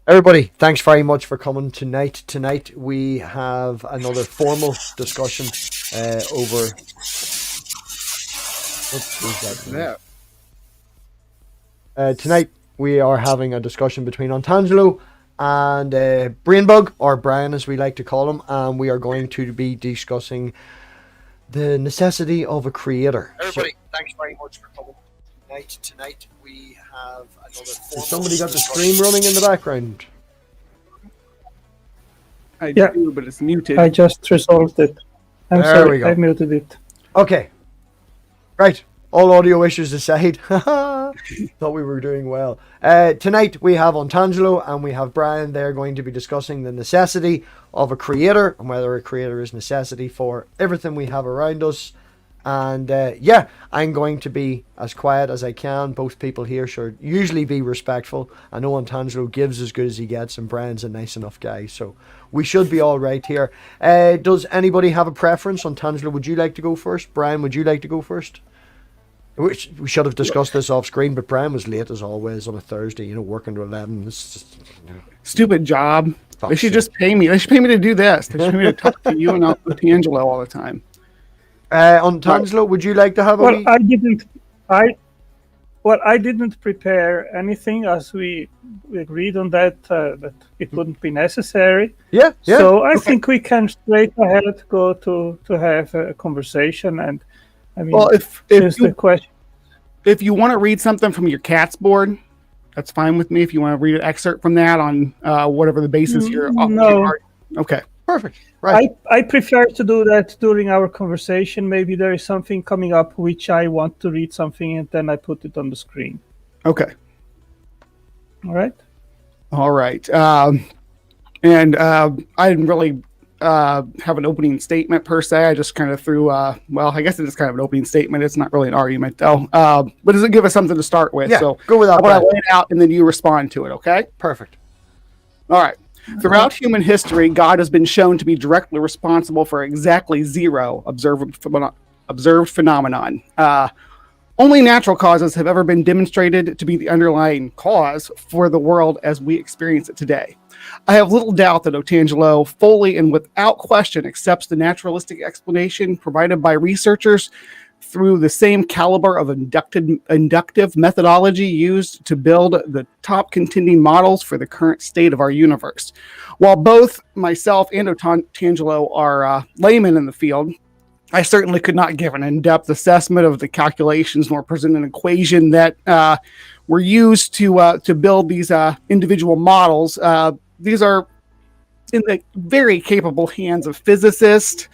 Everybody, thanks very much for coming tonight. Tonight we have another formal discussion over. What was that noise? Tonight we are having a discussion between Ontangelo and Brainbug, or Brian as we like to call him, and we are going to be discussing the necessity of a creator. Everybody, thanks very much for coming tonight. Tonight we have another. Has somebody got the stream running in the background? I do, but it's muted. I just resolved it. I'm sorry, I muted it. Okay. Right. All audio issues aside. Thought we were doing well. Tonight we have Ontangelo and we have Brian. They're going to be discussing the necessity of a creator and whether a creator is necessity for everything we have around us. And I'm going to be as quiet as I can. Both people here should usually be respectful. I know Ontangelo gives as good as he gets, and Brian's a nice enough guy, so we should be all right here. Does anybody have a preference? Ontangelo, would you like to go first? Brian, would you like to go first? We should have discussed this off screen, but Brian was late as always on a Thursday, working to 11. It's just, Stupid job. They should just pay me. They should pay me to do this. They should pay me to talk to you and Angelo all the time. Ontangelo, would you like to have a I didn't prepare anything, as we agreed on that it wouldn't be necessary. Yeah. So I think we can straight ahead go to have a conversation. And I mean, well, if the question, if you want to read something from your CATS board, that's fine with me. If you want to read an excerpt from that on whatever the basis you're okay. Perfect. Right. I prefer to do that during our conversation. Maybe there is something coming up which I want to read something, and then I put it on the screen. Okay. All right. I didn't really have an opening statement per se. I just kind of threw, I guess it is kind of an opening statement. It's not really an argument though. But does it give us something to start with? Yeah, so go with that. I lay it out and then you respond to it. Okay. Perfect. All right. Throughout human history, God has been shown to be directly responsible for exactly zero observed phenomenon. Only natural causes have ever been demonstrated to be the underlying cause for the world as we experience it today. I have little doubt that Ontangelo fully and without question accepts the naturalistic explanation provided by researchers through the same caliber of inductive methodology used to build the top contending models for the current state of our universe. While both myself and Ontangelo are laymen in the field, I certainly could not give an in-depth assessment of the calculations nor present an equation that were used to build these individual models. These are in the very capable hands of physicists,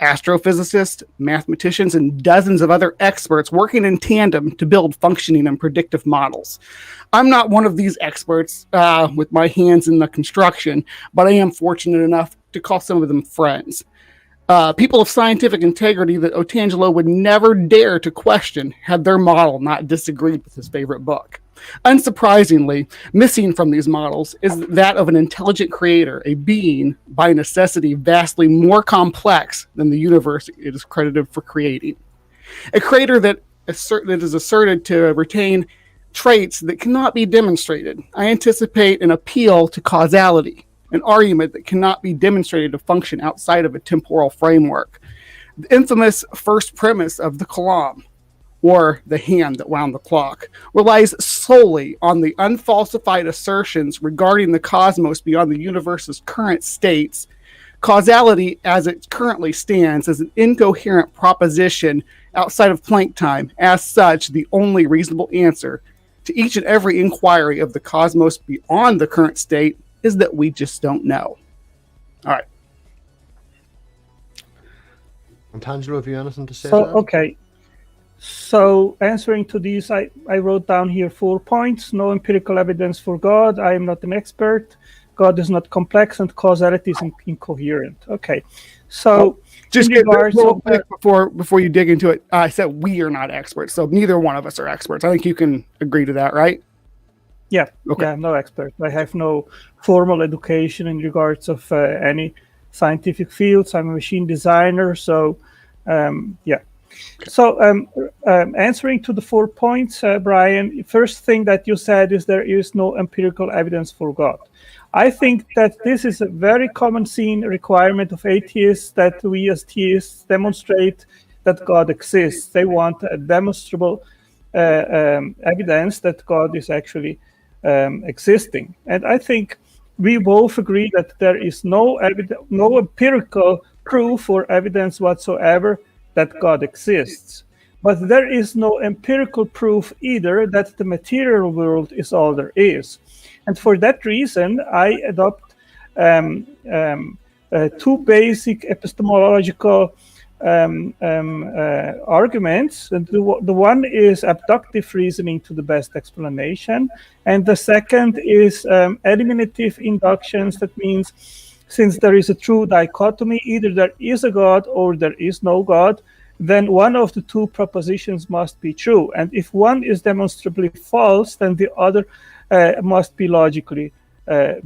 astrophysicists, mathematicians, and dozens of other experts working in tandem to build functioning and predictive models. I'm not one of these experts with my hands in the construction, but I am fortunate enough to call some of them friends. People of scientific integrity that Ontangelo would never dare to question had their model not disagreed with his favorite book. Unsurprisingly, missing from these models is that of an intelligent creator, a being by necessity vastly more complex than the universe it is credited for creating. A creator that is asserted to retain traits that cannot be demonstrated. I anticipate an appeal to causality, an argument that cannot be demonstrated to function outside of a temporal framework. The infamous first premise of the Kalam, or the hand that wound the clock, relies solely on the unfalsified assertions regarding the cosmos beyond the universe's current states. Causality, as it currently stands, is an incoherent proposition outside of Planck time. As such, the only reasonable answer to each and every inquiry of the cosmos beyond the current state is that we just don't know. All right. Ontangelo, have you anything to say? Okay. So answering to these, I wrote down here 4 points. No empirical evidence for God. I am not an expert. God is not complex, and causality is incoherent. Okay. So just real quick before you dig into it, I said we are not experts, so neither one of us are experts. I think you can agree to that, right? Yeah. Okay. Yeah, I'm no expert. I have no formal education in regards of any scientific fields. I'm a machine designer, so yeah. So, answering to the 4 points, Brian, first thing that you said is there is no empirical evidence for God. I think that this is a very common seen requirement of atheists, that we as theists demonstrate that God exists. They want a demonstrable evidence that God is actually existing. And I think we both agree that there is no empirical proof or evidence whatsoever that God exists. But there is no empirical proof either that the material world is all there is. And for that reason, I adopt two basic epistemological arguments. And the one is abductive reasoning to the best explanation. And the second is eliminative inductions. That means since there is a true dichotomy, either there is a God or there is no God, then one of the two propositions must be true. And if one is demonstrably false, then the other must be logically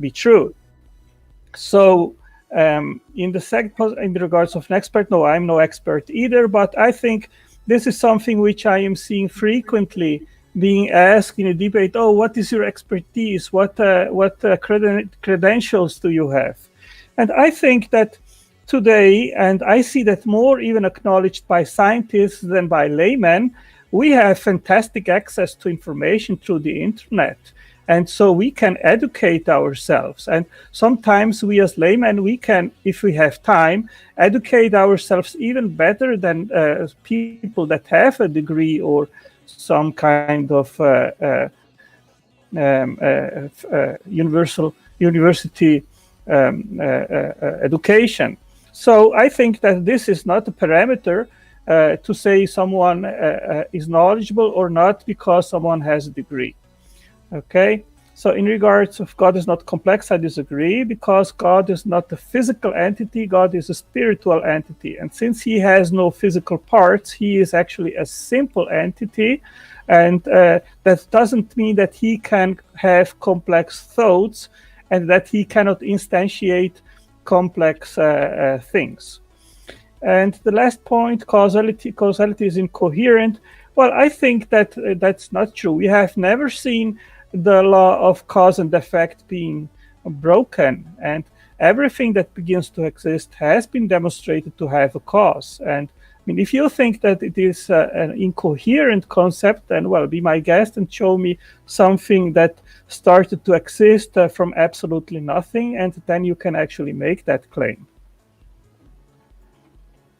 be true. So in regards of an expert, no, I'm no expert either, but I think this is something which I am seeing frequently being asked in a debate. Oh, what is your expertise? What credentials do you have? And I think that today, and I see that more even acknowledged by scientists than by laymen, we have fantastic access to information through the internet. And so we can educate ourselves. And sometimes we as laymen, we can, if we have time, educate ourselves even better than people that have a degree or some kind of university education. So I think that this is not a parameter to say someone is knowledgeable or not because someone has a degree. Okay, so in regards of God is not complex, I disagree, because God is not a physical entity, God is a spiritual entity. And since he has no physical parts, he is actually a simple entity. And that doesn't mean that he can have complex thoughts and that he cannot instantiate complex things. And the last point, causality is incoherent. Well, I think that that's not true. We have never seen the law of cause and effect being broken, and everything that begins to exist has been demonstrated to have a cause. And I mean, if you think that it is an incoherent concept, then well, be my guest and show me something that started to exist from absolutely nothing, and then you can actually make that claim.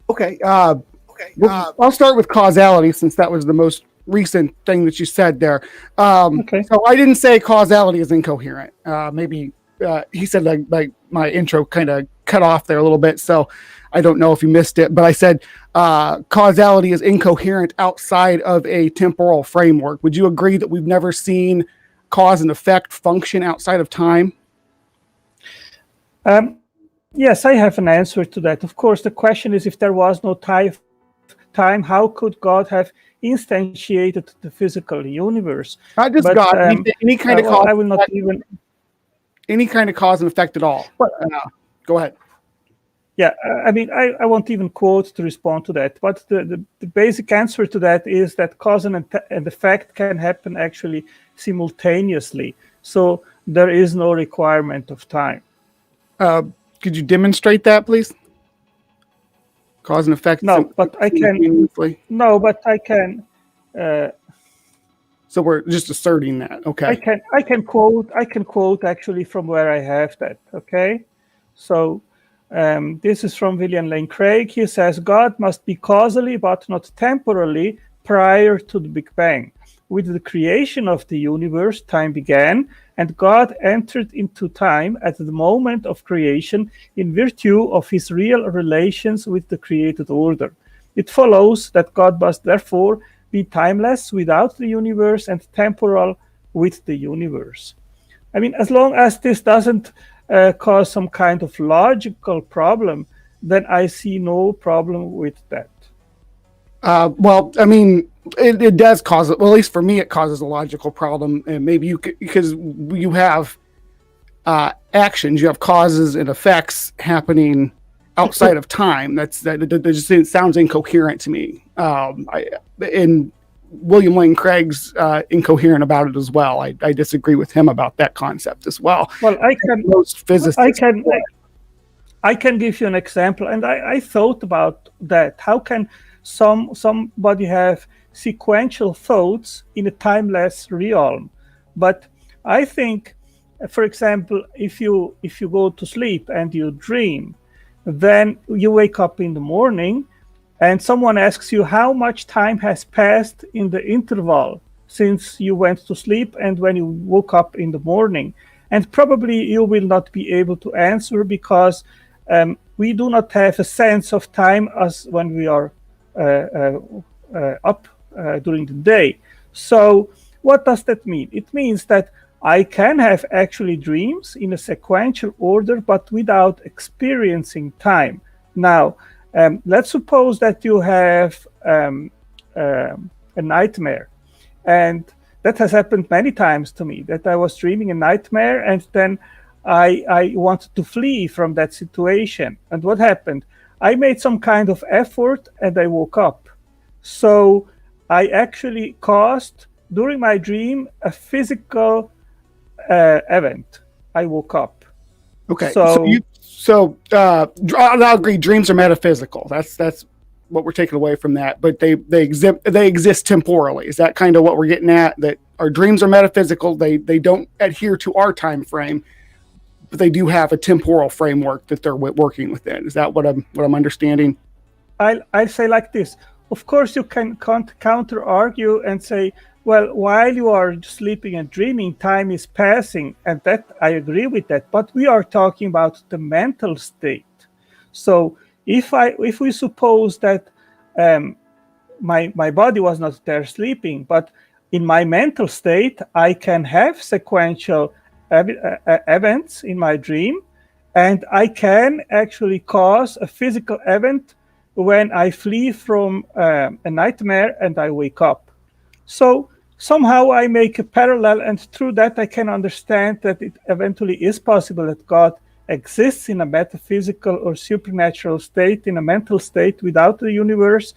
Okay. I'll start with causality, since that was the most recent thing that you said there. Okay. So I didn't say causality is incoherent. Maybe he said like my intro kind of cut off there a little bit, so I don't know if you missed it, but I said causality is incoherent outside of a temporal framework. Would you agree that we've never seen cause and effect function outside of time? Yes, I have an answer to that. Of course, the question is, if there was no time, how could God have instantiated the physical universe? Not just God, any kind of cause. I will not even any kind of cause and effect at all. But, go ahead. Yeah, I mean, I won't even quote to respond to that. But the basic answer to that is that cause and effect can happen actually simultaneously. So there is no requirement of time. Could you demonstrate that, please? Cause and effect. No, but I can. No, but I can. So we're just asserting that. Okay. I can quote actually from where I have that. Okay. So this is from William Lane Craig. He says God must be causally but not temporally prior to the Big Bang. With the creation of the universe, time began, and God entered into time at the moment of creation in virtue of his real relations with the created order. It follows that God must therefore be timeless without the universe and temporal with the universe. I mean, as long as this doesn't cause some kind of logical problem, then I see no problem with that. Well, I mean, it does cause it. Well, at least for me, it causes a logical problem. And maybe you could, because you have actions, you have causes and effects happening outside of time. That just sounds incoherent to me. And William Lane Craig's incoherent about it as well. I disagree with him about that concept as well. Well, Most physicists. I can give you an example, and I thought about that. How can somebody have sequential thoughts in a timeless realm? But I think, for example, if you go to sleep and you dream, then you wake up in the morning, and someone asks you how much time has passed in the interval since you went to sleep and when you woke up in the morning. And probably you will not be able to answer because we do not have a sense of time as when we are up during the day. So what does that mean? It means that I can have actually dreams in a sequential order, but without experiencing time. Now, let's suppose that you have a nightmare. And that has happened many times to me, that I was dreaming a nightmare and then I wanted to flee from that situation. And what happened? I made some kind of effort and I woke up. So I actually caused, during my dream, a physical event. I woke up. Okay. So I'll agree. Dreams are metaphysical. That's what we're taking away from that. But they exist temporally. Is that kind of what we're getting at? That our dreams are metaphysical. They don't adhere to our time frame, but they do have a temporal framework that they're working within. Is that what I'm understanding? I'll say like this. Of course, you can counter argue and say, well, while you are sleeping and dreaming, time is passing, and that I agree with that. But we are talking about the mental state. So if we suppose that my body was not there sleeping, but in my mental state, I can have sequential events in my dream, and I can actually cause a physical event when I flee from a nightmare and I wake up. So somehow I make a parallel, and through that I can understand that it eventually is possible that God exists in a metaphysical or supernatural state, in a mental state without the universe,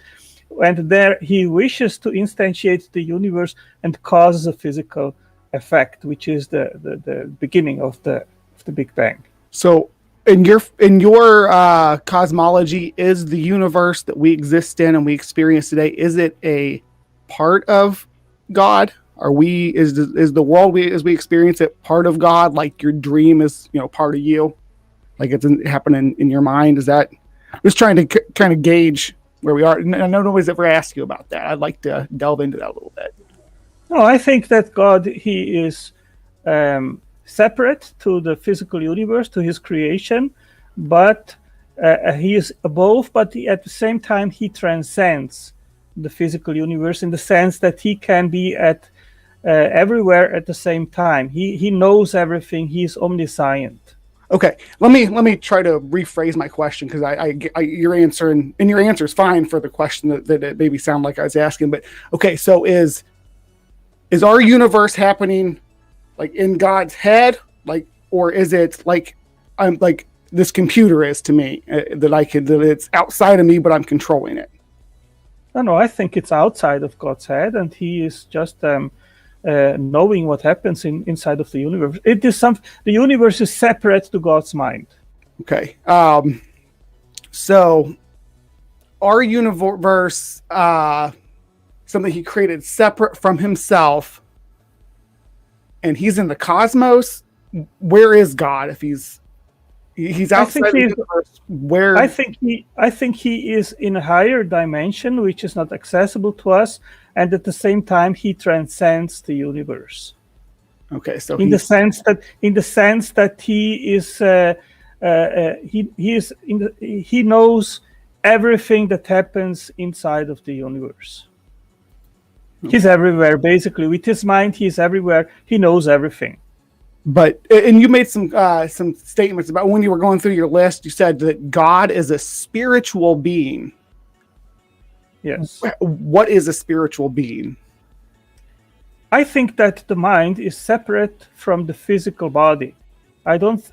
and there he wishes to instantiate the universe and causes a physical effect, which is the beginning of the Big Bang. So in your cosmology, is the universe that we exist in and we experience today, is it a part of God? Is the world as we experience it part of God? Like your dream is part of you, like it's happening in your mind? Is that, I'm just trying to kind of gauge where we are. I know nobody's ever asked you about that. I'd like to delve into that a little bit. No, I think that God, he is separate to the physical universe, to his creation, but he is above, but at the same time he transcends the physical universe in the sense that he can be at everywhere at the same time. He knows everything. He is omniscient. Okay, let me try to rephrase my question, because your answer and your answer is fine for the question that it maybe sound like I was asking. But okay, so is our universe happening like in God's head, like, or is it like I'm like this computer is to me, that it's outside of me, but I'm controlling it? No, I think it's outside of God's head, and he is just knowing what happens inside of the universe. It is the universe is separate to God's mind. Okay. So our universe, something he created separate from himself, and he's in the cosmos. Where is God if he's outside the universe? Where? I think he is in a higher dimension, which is not accessible to us, and at the same time he transcends the universe. Okay, so in the sense that he is he knows everything that happens inside of the universe. Okay. He's everywhere, basically. With his mind, he's everywhere. He knows everything. But, and you made some statements about when you were going through your list, you said that God is a spiritual being. Yes. What is a spiritual being? I think that the mind is separate from the physical body.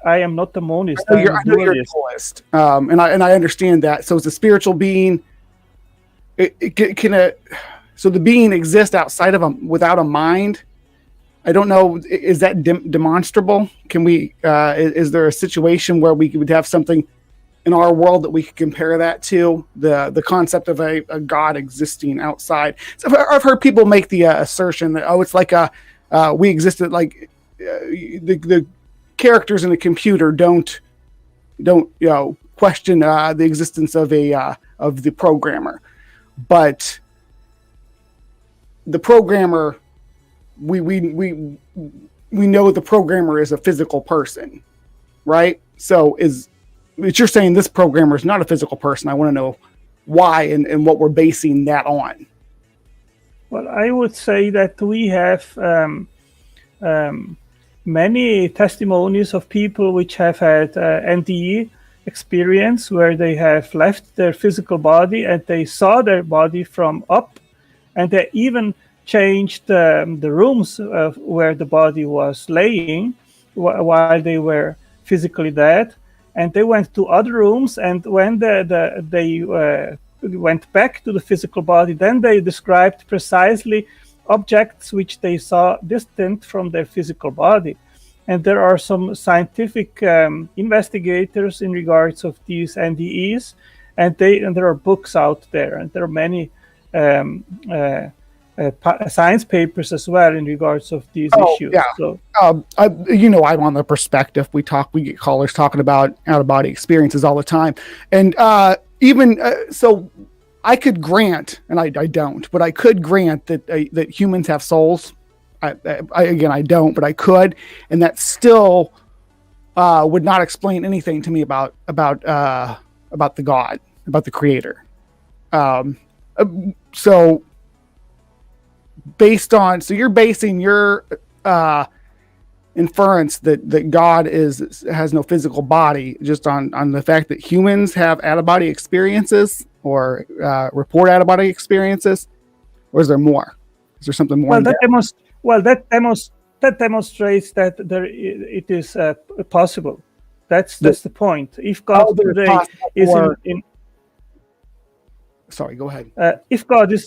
I am not a monist. I I am a you're a dualist. dualist, and I understand that. So, it's a spiritual being. So the being exists outside of without a mind. I don't know. Is that demonstrable? Can we? Is there a situation where we would have something in our world that we could compare that to the concept of a God existing outside? So I've heard people make the assertion that it's like we existed like the characters in a computer don't question the existence of the programmer, but the programmer, we know the programmer is a physical person, right? So you're saying this programmer is not a physical person. I want to know why and what we're basing that on. Well, I would say that we have many testimonies of people which have had NDE experience where they have left their physical body and they saw their body from up, and they even changed the rooms where the body was laying while they were physically dead. And they went to other rooms, and when they went back to the physical body, then they described precisely objects which they saw distant from their physical body. And there are some scientific investigators in regards of these NDEs, and there are books out there, and there are many science papers as well in regards of these issues. Yeah. So, I'm on the perspective. We get callers talking about out of body experiences all the time, and so I could grant, and I don't, but I could grant that humans have souls. I don't, but I could, and that still would not explain anything to me about the God, about the Creator. So you're basing your inference that God has no physical body just on the fact that humans have out-of-body experiences or report out-of-body experiences, or is there more? Is there something more? That demonstrates that it is possible. That's the point. If God today is in sorry, go ahead. If God is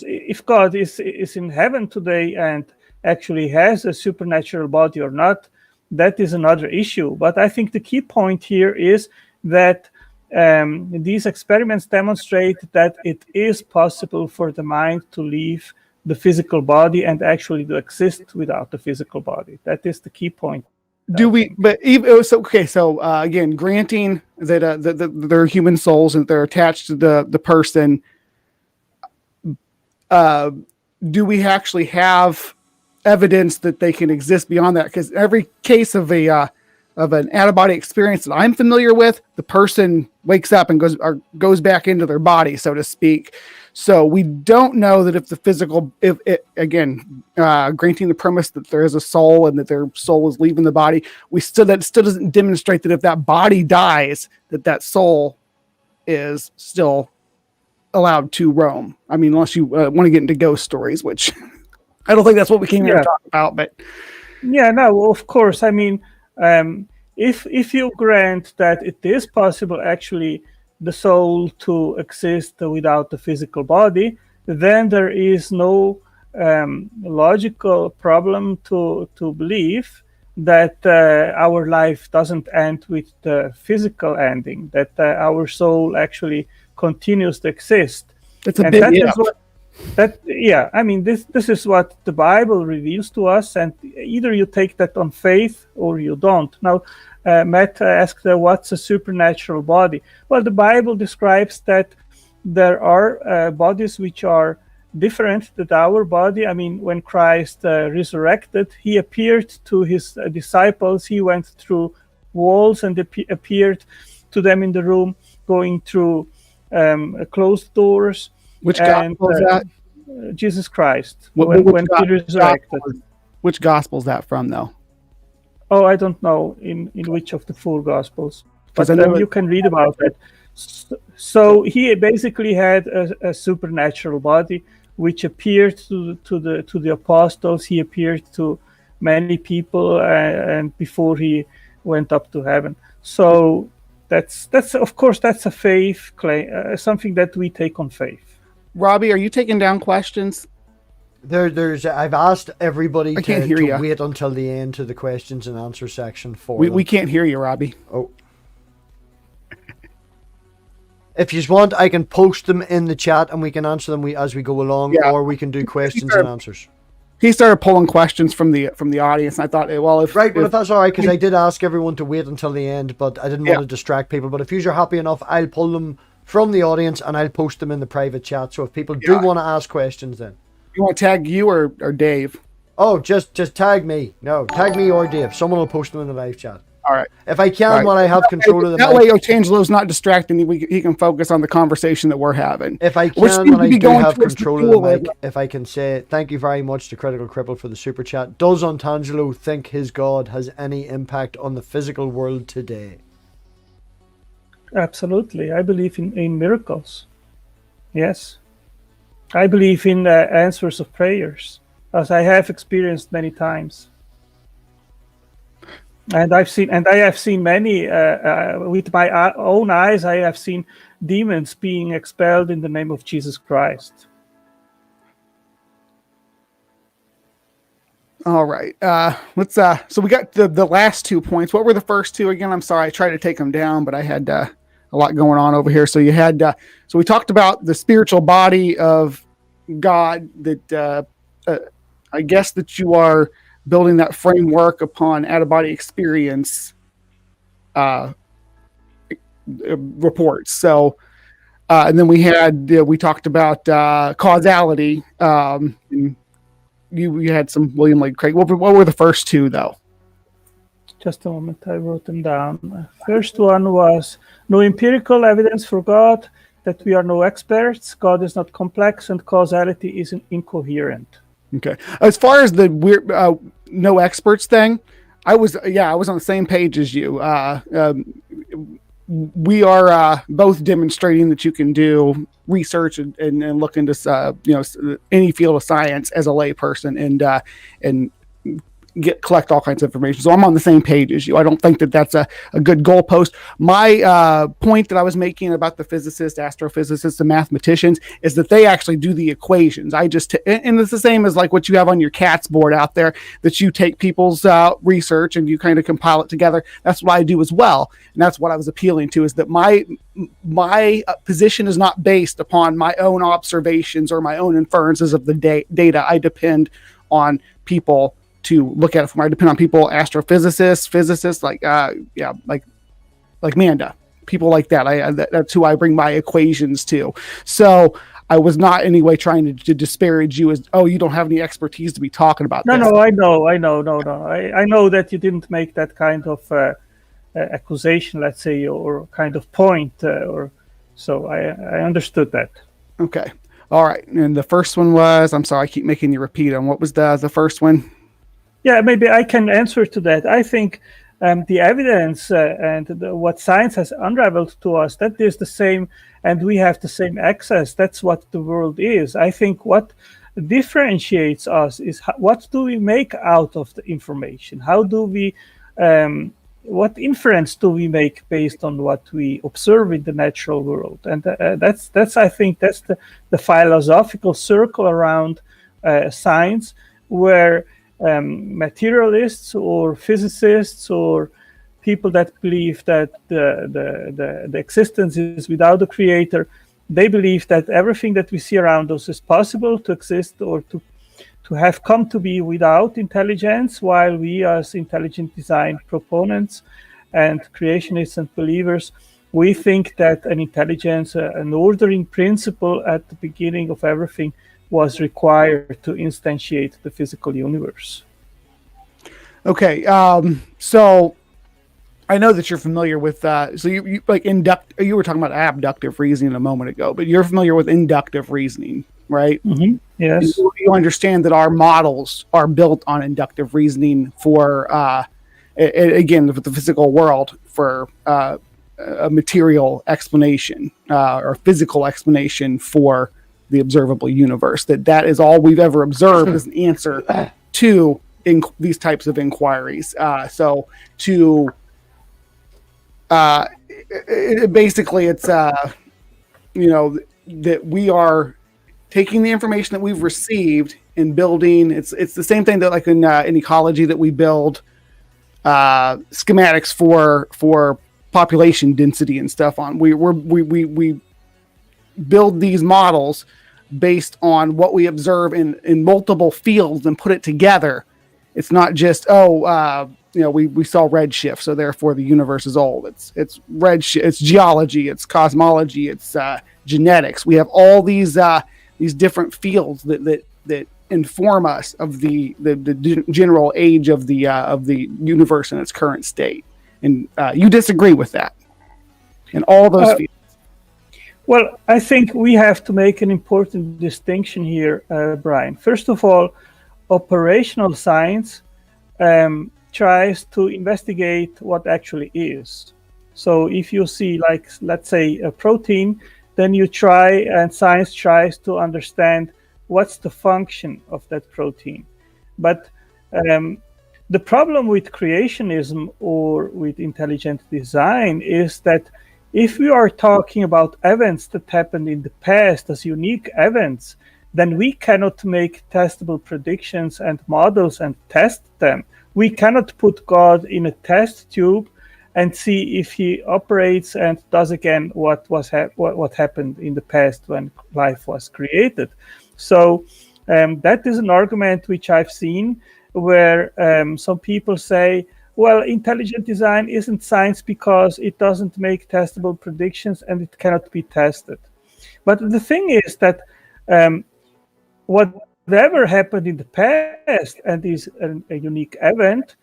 in heaven today and actually has a supernatural body or not, that is another issue. But I think the key point here is that these experiments demonstrate that it is possible for the mind to leave the physical body and actually to exist without the physical body. That is the key point. Again, granting that they're human souls and they're attached to the person, do we actually have evidence that they can exist beyond that? Because every case of an out-of-body experience that I'm familiar with, the person wakes up and goes back into their body, so to speak. So we don't know that granting the premise that there is a soul and that their soul is leaving the body, that still doesn't demonstrate that if that body dies, that soul is still allowed to roam. I mean, unless you want to get into ghost stories, which I don't think that's what we came here to talk about. But of course. I mean, if you grant that it is possible actually the soul to exist without the physical body, then there is no logical problem to believe that our life doesn't end with the physical ending, that our soul actually continues to exist. It's a bit, this is what the Bible reveals to us, and either you take that on faith or you don't. Now, Matt asked, what's a supernatural body? Well, the Bible describes that there are bodies which are different than our body. I mean, when Christ resurrected, he appeared to his disciples. He went through walls and appeared to them in the room, going through closed doors. Which gospel is that? Jesus Christ. When he resurrected. Which gospel is that from, though? Oh, I don't know in which of the four gospels, but you can read about it. So he basically had a supernatural body which appeared to the apostles. He appeared to many people, and before he went up to heaven. So that's of course that's a faith claim, something that we take on faith. Robbie, are you taking down questions? There's. I've asked everybody I can't hear to ya. wait until the end to the questions and answer section for them. We can't hear you, Robbie. Oh. If you want, I can post them in the chat and we can answer them as we go along, Yeah. or we can do questions and answers. He started pulling questions from the audience, and I thought, well, if That's all right, because I did ask everyone to wait until the end, but I didn't want Yeah. to distract people. But if you're happy enough, I'll pull them from the audience and I'll post them in the private chat. So if people do Yeah. want to ask questions, then you want to tag you or Dave. just tag me. No, tag me or Dave. Someone will post them in the live chat. All right. If I can, Right. when I have control of the That mic. way, Otangelo's not distracting. He can focus on the conversation that we're having. If I Which can, seems when to I be do going have towards the control of the pool mic, right if I can say thank you very much to Critical Cripple for the super chat. Does Ontangelo think his God has any impact on the physical world today? Absolutely, I believe in miracles. Yes, I believe in answers of prayers, as I have experienced many times. And I have seen many with my own eyes. I have seen demons being expelled in the name of Jesus Christ. All right. Let's. So we got the last 2 points. What were the first two again? I'm sorry. I tried to take them down, but I had a lot going on over here. So you had. So we talked about the spiritual body of God. That I guess that you are building that framework upon out-of-body experience reports. So, and then we talked about causality. And you had some William Lane Craig. What were the first two, though? Just a moment, I wrote them down. First one was no empirical evidence for God, that we are no experts, God is not complex, and causality is incoherent. Okay. As far as the weird no experts thing, I was on the same page as you. We are both demonstrating that you can do research and look into any field of science as a layperson and collect all kinds of information. So I'm on the same page as you. I don't think that that's a good goalpost. My point that I was making about the physicists, astrophysicists, and mathematicians is that they actually do the equations. And it's the same as like what you have on your CATS board out there, that you take people's research and you kind of compile it together. That's what I do as well. And that's what I was appealing to, is that my position is not based upon my own observations or my own inferences of the data. I depend on people to look at it from. I depend on people, astrophysicists, physicists, like Manda, people like that. That's who I bring my equations to. So I was not in any way trying to disparage you as, you don't have any expertise to be talking about this. No, I know. I know that you didn't make that kind of accusation, let's say, or kind of point, so I understood that. Okay. All right. And the first one was, I'm sorry, I keep making you repeat on what was the first one? Yeah, maybe I can answer to that. I think the evidence and what science has unraveled to us, that is the same, and we have the same access. That's what the world is. I think what differentiates us is what do we make out of the information? How do we, what inference do we make based on what we observe in the natural world? And that's I think that's the philosophical circle around science, where materialists or physicists or people that believe that the existence is without a creator, they believe that everything that we see around us is possible to exist or to have come to be without intelligence, while we as intelligent design proponents and creationists and believers, we think that an intelligence, an ordering principle at the beginning of everything was required to instantiate the physical universe. Okay, so I know that you're familiar with so you like you were talking about abductive reasoning a moment ago, but you're familiar with inductive reasoning, right? Mm-hmm. Yes. You understand that our models are built on inductive reasoning for again, with the physical world, for a material explanation or physical explanation for the observable universe. That is all we've ever observed as an answer to these types of inquiries. So to basically it's that we are taking the information that we've received and building. It's the same thing that like in ecology that we build schematics for population density and stuff on. We build these models based on what we observe in multiple fields and put it together. It's not just we saw redshift, so therefore the universe is old. It's redshift, it's geology, it's cosmology, it's genetics. We have all these different fields that inform us of the general age of the universe in its current state. And you disagree with that in all those fields. Well, I think we have to make an important distinction here, Brian. First of all, operational science tries to investigate what actually is. So if you see, like, let's say a protein, then science tries to understand what's the function of that protein. But the problem with creationism or with intelligent design is that if we are talking about events that happened in the past as unique events, then we cannot make testable predictions and models and test them. We cannot put God in a test tube and see if he operates and does again what happened in the past when life was created. So that is an argument which I've seen where some people say, well, intelligent design isn't science because it doesn't make testable predictions and it cannot be tested. But the thing is that whatever happened in the past and is a unique event,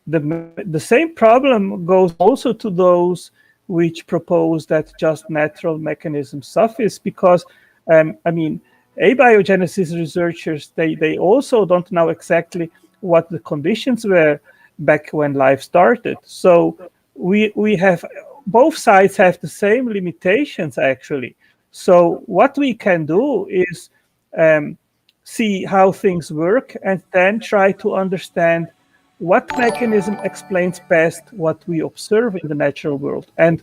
the same problem goes also to those which propose that just natural mechanisms suffice, because abiogenesis researchers, they also don't know exactly what the conditions were back when life started. So we have, both sides have the same limitations actually. So what we can do is see how things work and then try to understand what mechanism explains best what we observe in the natural world. And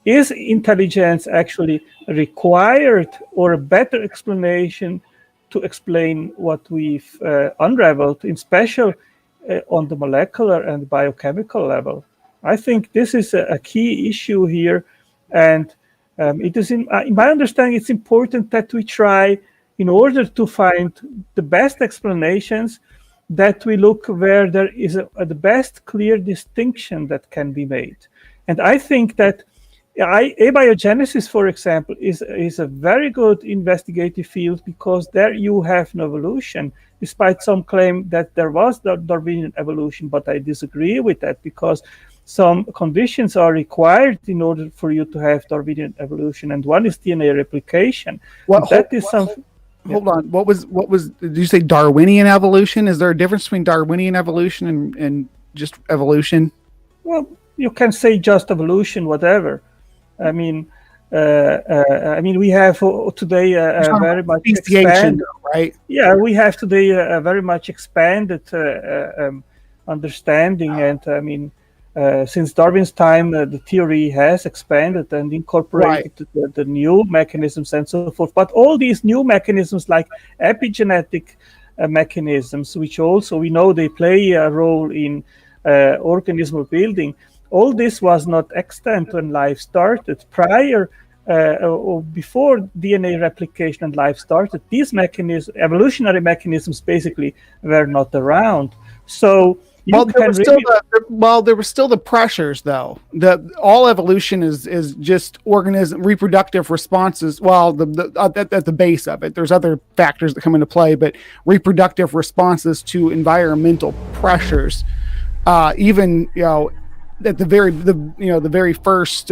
is intelligence actually required or a better explanation to explain what we've unraveled, in special on the molecular and biochemical level? I think this is a key issue here. And it is, in my understanding, it's important that we try, in order to find the best explanations, that we look where there is the best clear distinction that can be made. And I think that abiogenesis, for example, is a very good investigative field, because there you have an evolution, despite some claim that there was the Darwinian evolution. But I disagree with that, because some conditions are required in order for you to have Darwinian evolution, and one is DNA replication. Well, that is something. Hold on. What was? Did you say Darwinian evolution? Is there a difference between Darwinian evolution and just evolution? Well, you can say just evolution, whatever. I mean, we have today a very much expanded, right? Yeah, we have today a very much expanded understanding, and since Darwin's time, the theory has expanded and incorporated the new mechanisms and so forth. But all these new mechanisms, like epigenetic mechanisms, which also we know they play a role in organismal building, all this was not extant when life started. Prior or before DNA replication and life started, these evolutionary mechanisms, basically were not around. So there were still the pressures, though. All evolution is just reproductive responses. Well, at the base of it, there's other factors that come into play, but reproductive responses to environmental pressures. Even at the very first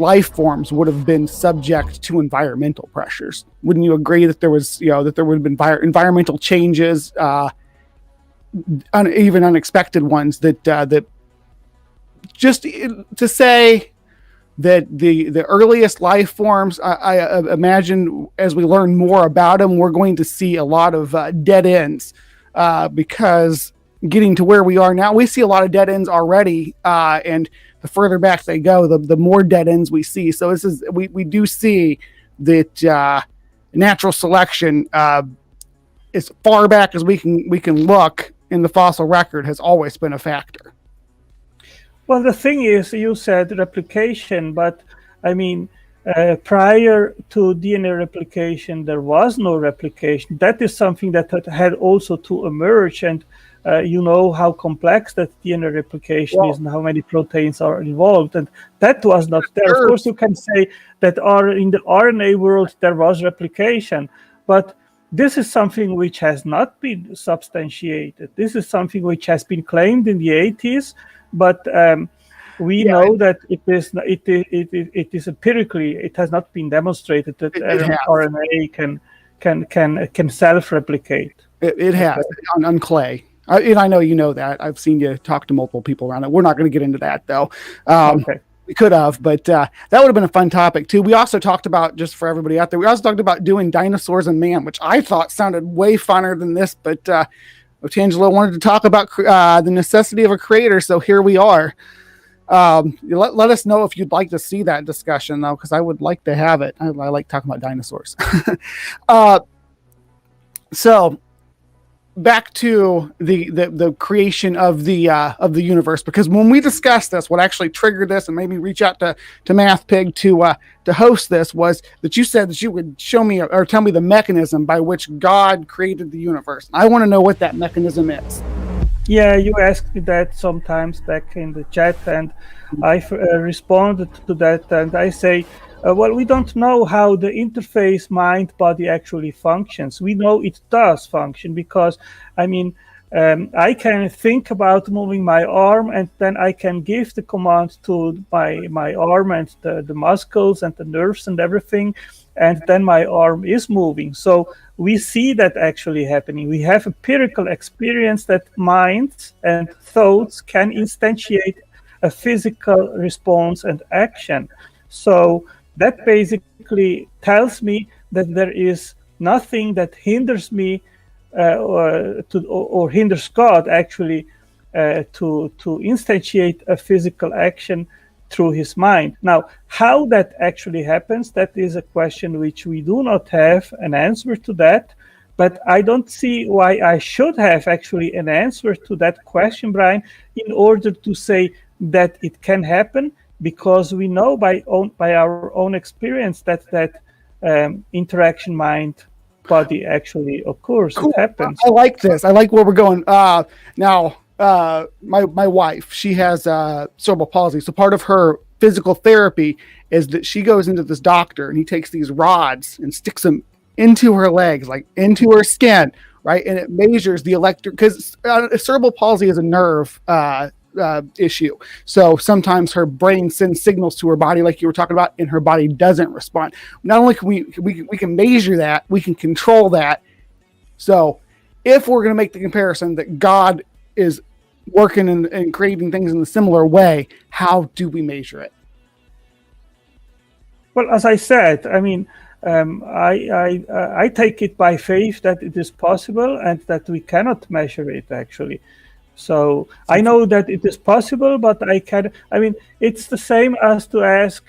life forms would have been subject to environmental pressures. Wouldn't you agree that there would have been environmental changes? Even unexpected ones that just to say that the earliest life forms, I imagine as we learn more about them, we're going to see a lot of dead ends because getting to where we are now. We see a lot of dead ends already, and the further back they go, the more dead ends we see. So we do see that natural selection, as far back as we can look in the fossil record, has always been a factor. Well, the thing is, you said replication, but I mean, prior to DNA replication, there was no replication. That is something that had also to emerge, and you know how complex that DNA replication is and how many proteins are involved, and that was not there. Of course, you can say that in the RNA world there was replication, but this is something which has not been substantiated. This is something which has been claimed in the 80s, but we know that it is empirically, it has not been demonstrated that RNA can self-replicate. It has on clay. And I know you know that. I've seen you talk to multiple people around it. We're not going to get into that, though. Okay. We could have, but that would have been a fun topic, too. We also talked about, just for everybody out there, we also talked about doing dinosaurs and man, which I thought sounded way funner than this, but Otangelo wanted to talk about the necessity of a creator, so here we are. Let us know if you'd like to see that discussion, though, because I would like to have it. I like talking about dinosaurs. So back to the creation of the universe, because when we discussed this, what actually triggered this and made me reach out to MathPig to host this was that you said that you would show me or tell me the mechanism by which God created the universe. I want to know what that mechanism is. Yeah, you asked me that sometimes back in the chat, and I responded to that, and I say, well, we don't know how the interface mind-body actually functions. We know it does function because, I mean, I can think about moving my arm, and then I can give the command to my arm and the muscles and the nerves and everything, and then my arm is moving. So we see that actually happening. We have empirical experience that minds and thoughts can instantiate a physical response and action. So that basically tells me that there is nothing that hinders me or hinders God actually to instantiate a physical action through his mind. Now, how that actually happens, that is a question which we do not have an answer to that, but I don't see why I should have actually an answer to that question, Brian, in order to say that it can happen, because we know by our own experience that interaction mind-body actually occurs. Cool. It happens. I like this. I like where we're going. Now, my wife, she has cerebral palsy. So part of her physical therapy is that she goes into this doctor and he takes these rods and sticks them into her legs, like into her skin, right? And it measures the electric, because cerebral palsy is a nerve issue. So sometimes her brain sends signals to her body, like you were talking about, and her body doesn't respond. Not only can we can measure that, we can control that. So if we're going to make the comparison that God is working and creating things in a similar way, how do we measure it? Well, as I said, I mean, I take it by faith that it is possible and that we cannot measure it actually. So I know that it is possible, but I mean, it's the same as to ask,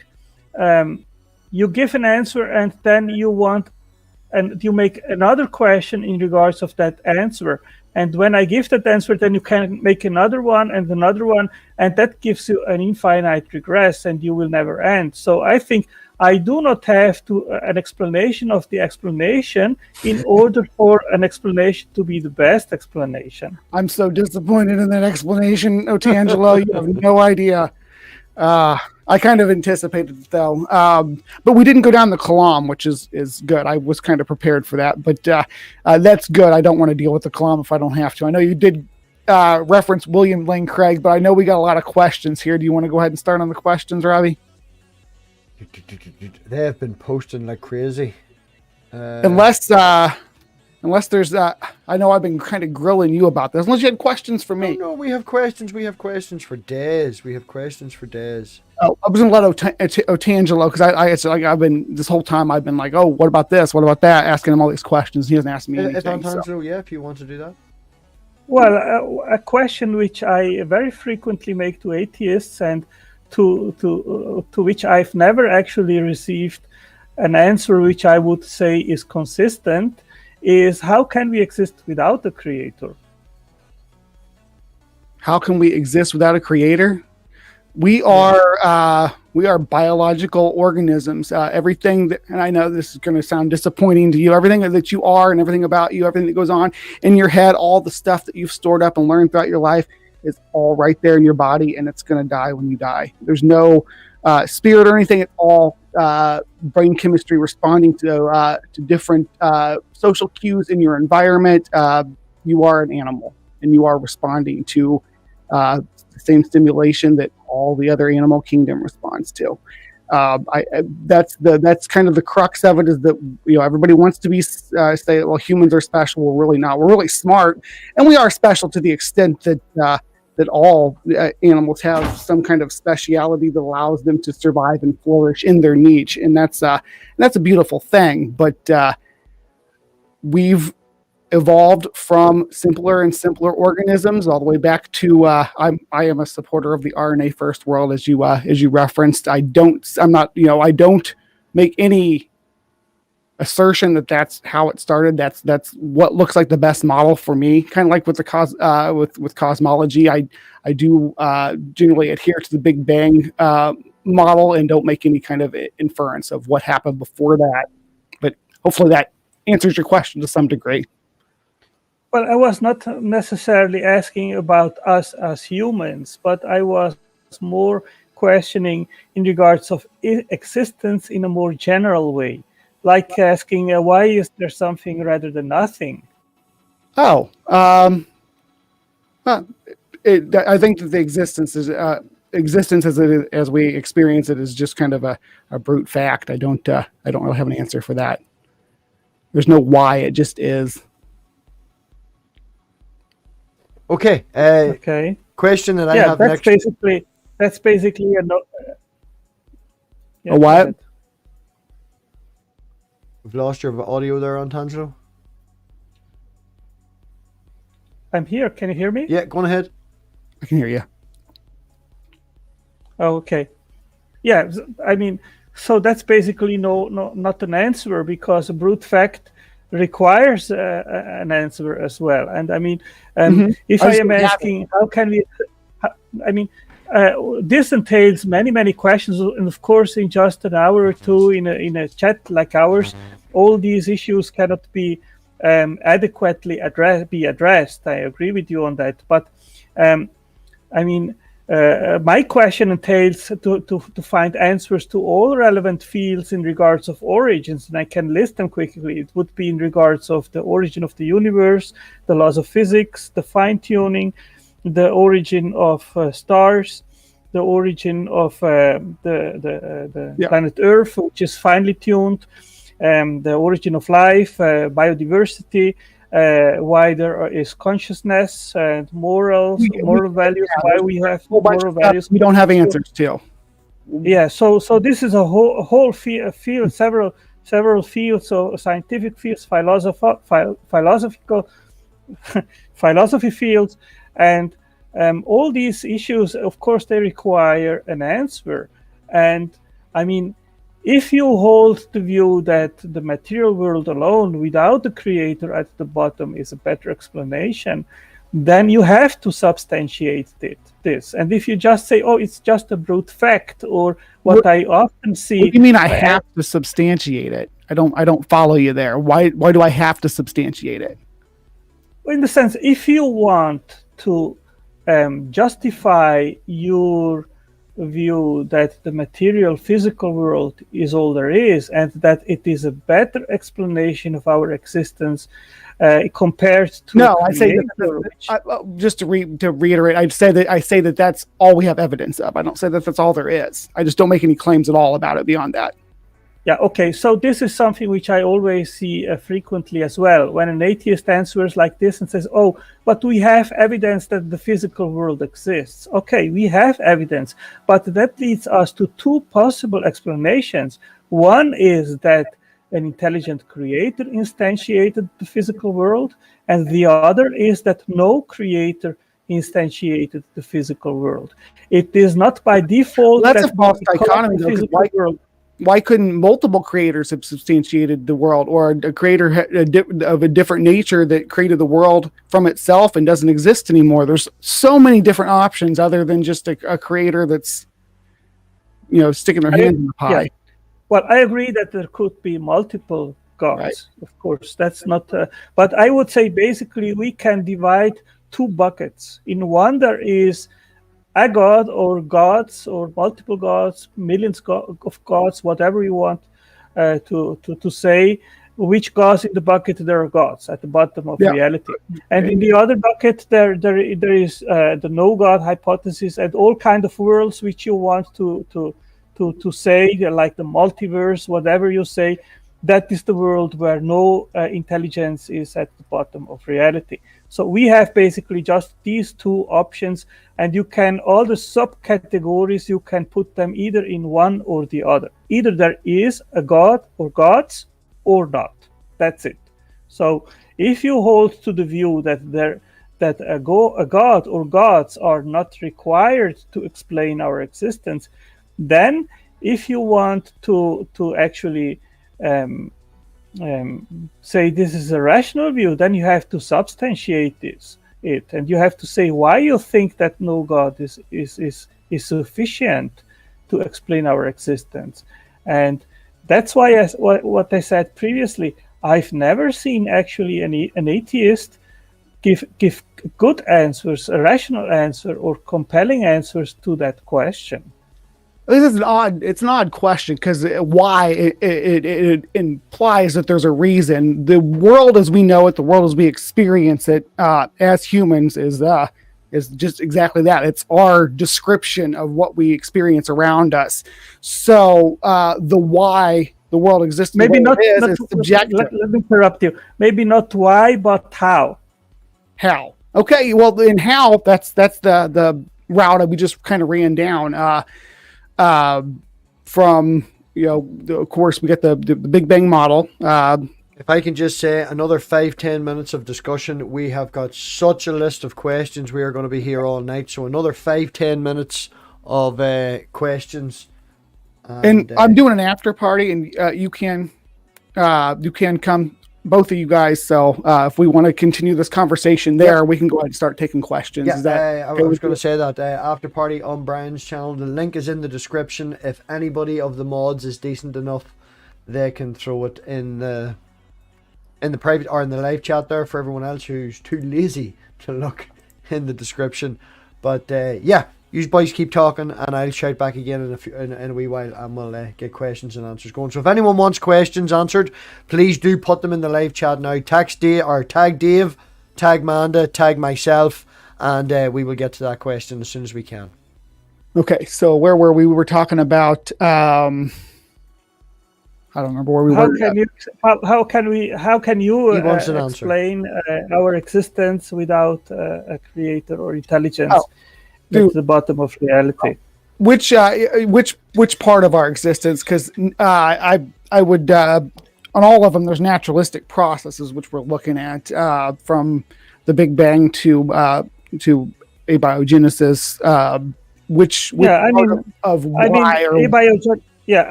you give an answer and then you make another question in regards of that answer. And when I give that answer, then you can make another one, and that gives you an infinite regress, and you will never end. So I think I do not have an explanation of the explanation in order for an explanation to be the best explanation. I'm so disappointed in that explanation, Otangelo. You have no idea. I kind of anticipated it, though. But we didn't go down the Kalam, which is good. I was kind of prepared for that. But that's good. I don't want to deal with the Kalam if I don't have to. I know you did reference William Lane Craig, but I know we got a lot of questions here. Do you want to go ahead and start on the questions, Robbie? They have been posting like crazy. Unless there's, I know I've been kind of grilling you about this. Unless you had questions for me. No, we have questions. We have questions for days. Oh, I was going to let Otangelo, because I've been, this whole time I've been like, oh, what about this? What about that? Asking him all these questions. He hasn't asked me anything. Otangelo, yeah, if you want to do that. Well, a question which I very frequently make to atheists, and to which I've never actually received an answer which I would say is consistent, is how can we exist without a creator? How can we exist without a creator? We are biological organisms. Everything that, and I know this is going to sound disappointing to you, everything that you are and everything about you, everything that goes on in your head, all the stuff that you've stored up and learned throughout your life is all right there in your body, and it's going to die when you die. There's no spirit or anything. It's all brain chemistry responding to different social cues in your environment. You are an animal, and you are responding to the same stimulation that all the other animal kingdom responds to. That's kind of the crux of it, is that everybody wants to be say, well, humans are special. We're really not. We're really smart, and we are special to the extent that that all animals have some kind of speciality that allows them to survive and flourish in their niche, and that's a beautiful thing. But we've evolved from simpler and simpler organisms all the way back to I am a supporter of the RNA first world, as you referenced. I don't make any assertion that that's how it started. That's what looks like the best model for me. Kind of like with the with cosmology, I do generally adhere to the Big Bang model and don't make any kind of inference of what happened before that. But hopefully that answers your question to some degree. Well, I was not necessarily asking about us as humans, but I was more questioning in regards of existence in a more general way, like asking why is there something rather than nothing? Oh, I think that the existence as we experience it is just kind of a brute fact. I don't really have an answer for that. There's no why, it just is. Okay. Okay. Question that I have next. That's basically a what? We've lost your audio there, Antangelo. I'm here. Can you hear me? Yeah, go on ahead. I can hear you. Oh, okay. Yeah, I mean, so that's basically not an answer, because a brute fact requires an answer as well. And I mean, if I am asking, how can we? I mean, this entails many questions, and of course, in just an hour or two in a chat like ours, all these issues cannot be adequately addressed. I agree with you on that, but I mean, my question entails to find answers to all relevant fields in regards of origins, and I can list them quickly. It would be in regards of the origin of the universe, the laws of physics, the fine-tuning, the origin of stars, the origin of the planet Earth, which is finely tuned, the origin of life, biodiversity, why there is consciousness and moral values, why we have moral values. We don't have answers to. Yeah, so this is a whole field, several fields, so scientific fields, philosophy fields, and all these issues, of course, they require an answer. And I mean, if you hold the view that the material world alone, without the creator at the bottom, is a better explanation, then you have to substantiate this. And if you just say, oh, it's just a brute fact, or what I often see... What do you mean I have to substantiate it? I don't follow you there. Why do I have to substantiate it? In the sense, if you want to justify your view that the material physical world is all there is, and that it is a better explanation of our existence compared to just to reiterate, I say that that's all we have evidence of. I don't say that that's all there is. I just don't make any claims at all about it beyond that. Yeah, okay, so this is something which I always see frequently as well, when an atheist answers like this and says, oh, but we have evidence that the physical world exists. Okay, we have evidence, but that leads us to two possible explanations. One is that an intelligent creator instantiated the physical world, and the other is that no creator instantiated the physical world. It is not by default That's a that false we dichotomy, the though, 'cause physical world. why couldn't multiple creators have substantiated the world, or a creator of a different nature that created the world from itself and doesn't exist anymore? There's so many different options other than just a creator that's, sticking their hand in the pie. Yeah. Well, I agree that there could be multiple gods. Right. Of course, that's not. But I would say basically we can divide two buckets. In one, there is a god or gods or multiple gods, millions of gods, whatever you want to say. Which gods in the bucket there are gods at the bottom of reality, and in the other bucket there is the no god hypothesis and all kind of worlds which you want to say, like the multiverse, whatever you say. That is the world where no intelligence is at the bottom of reality. So we have basically just these two options, and you can, all the subcategories, you can put them either in one or the other. Either there is a god or gods or not. That's it. So if you hold to the view that a god or gods are not required to explain our existence, then if you want to actually say this is a rational view, then you have to substantiate it, and you have to say why you think that no God is sufficient to explain our existence. And that's why what I said previously, I've never seen actually an atheist give good answers, a rational answer or compelling answers to that question. This is it's an odd question, because why it implies that there's a reason. The world as we know it, the world as we experience it as humans is just exactly that. It's our description of what we experience around us. So the why the world exists maybe not, is subjective. Let me interrupt you. Maybe not why, but how. How? Okay, well, in how, that's the route that we just kind of ran down. From of course we get the Big Bang model. If I can just say, another 5-10 minutes of discussion. We have got such a list of questions. We are going to be here all night, so another 5-10 minutes of questions. And I'm doing an after party, and you can come, both of you guys. So if we want to continue this conversation there, we can go ahead and start taking questions. Yeah, I was going to say that after party on Brian's channel. The link is in the description. If anybody of the mods is decent enough, they can throw it in the private or in the live chat there for everyone else who's too lazy to look in the description. But yeah, you boys keep talking, and I'll shout back again in a wee while, and we'll get questions and answers going. So if anyone wants questions answered, please do put them in the live chat now. Tag Dave, tag Manda, tag myself, and we will get to that question as soon as we can. Okay, so where were we? We were talking about I don't remember where we were. How can you explain our existence without a creator or intelligence at the bottom of reality? Which part of our existence? Because I would on all of them, there's naturalistic processes which we're looking at, from the Big Bang to abiogenesis.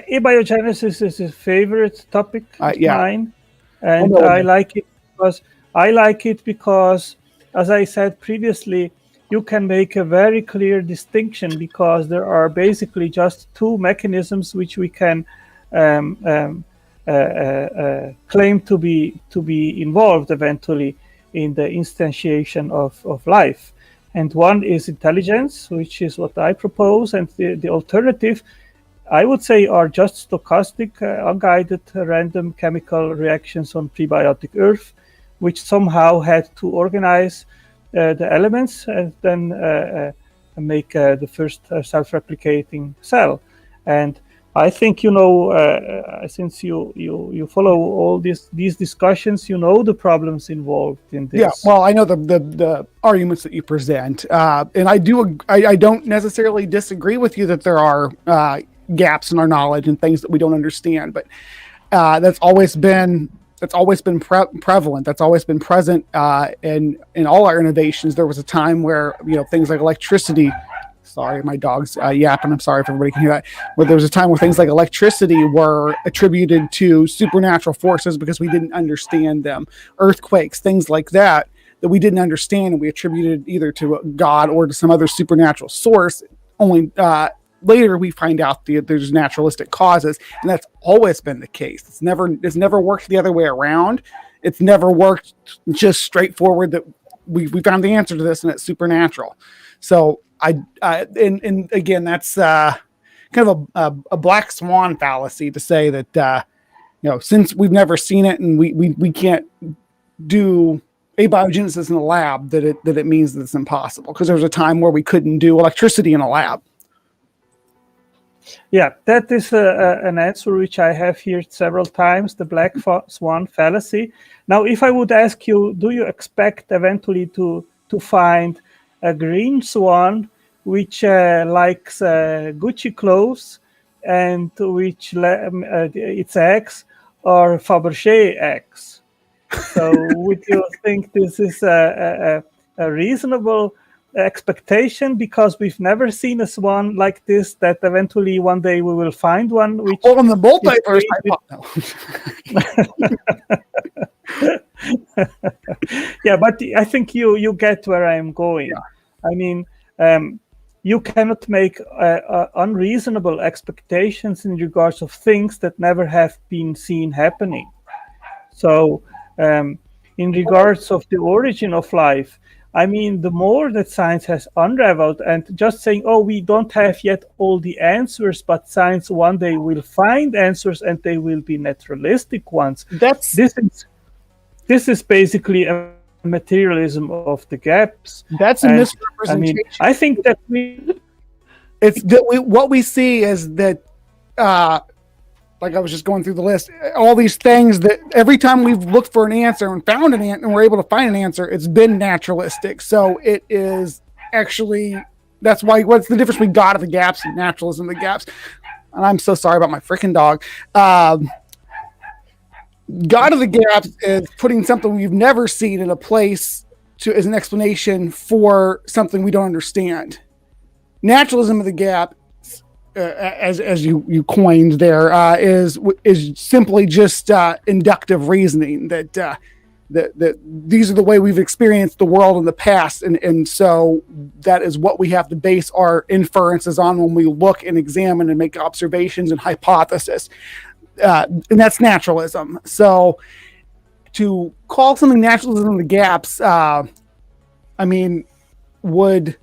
Abiogenesis is a favorite topic of mine, and I like it because, as I said previously, you can make a very clear distinction, because there are basically just two mechanisms which we can claim to be involved eventually in the instantiation of life. And one is intelligence, which is what I propose, and the alternative, I would say, are just stochastic, unguided, random chemical reactions on prebiotic Earth, which somehow had to organize the elements and then make the first self-replicating cell. And I think since you follow all these discussions, the problems involved in this. Yeah, well, I know the arguments that you present, and I don't necessarily disagree with you that there are gaps in our knowledge and things that we don't understand, but that's always been prevalent. That's always been present in all our innovations. There was a time where things like electricity. Sorry, my dog's yapping. I'm sorry if everybody can hear that. Where there was a time where things like electricity were attributed to supernatural forces because we didn't understand them. Earthquakes, things like that we didn't understand, and we attributed either to God or to some other supernatural source. Only later we find out there's naturalistic causes, and that's always been the case. It's never worked the other way around. It's never worked just straightforward that we found the answer to this and it's supernatural. So and again, that's kind of a black swan fallacy to say that since we've never seen it and we can't do abiogenesis in a lab, that it means that it's impossible, because there was a time where we couldn't do electricity in a lab. Yeah, that is an answer which I have heard several times, the black swan fallacy. Now, if I would ask you, do you expect eventually to find a green swan which likes Gucci clothes and which its eggs are Fabergé eggs? So would you think this is a reasonable expectation, because we've never seen a swan like this, that eventually one day we will find one which in the multiverse yeah, but I think you get where I'm going. I mean, you cannot make unreasonable expectations in regards of things that never have been seen happening. So in regards of the origin of life, I mean, the more that science has unraveled, and just saying, oh, we don't have yet all the answers, but science one day will find answers and they will be naturalistic ones. This is basically a materialism of the gaps. That's a misrepresentation. I mean, I think that what we see is that, like I was just going through the list, all these things that every time we've looked for an answer and found an answer and we're able to find an answer, it's been naturalistic. So it is actually, that's why, what's the difference between God of the gaps and naturalism of the gaps? And I'm so sorry about my freaking dog. God of the gaps is putting something we've never seen in a place as an explanation for something we don't understand. Naturalism of the gap, as you coined there, is simply just inductive reasoning that these are the way we've experienced the world in the past, and so that is what we have to base our inferences on when we look and examine and make observations and hypothesis, and that's naturalism. So to call something naturalism of the gaps, I mean, would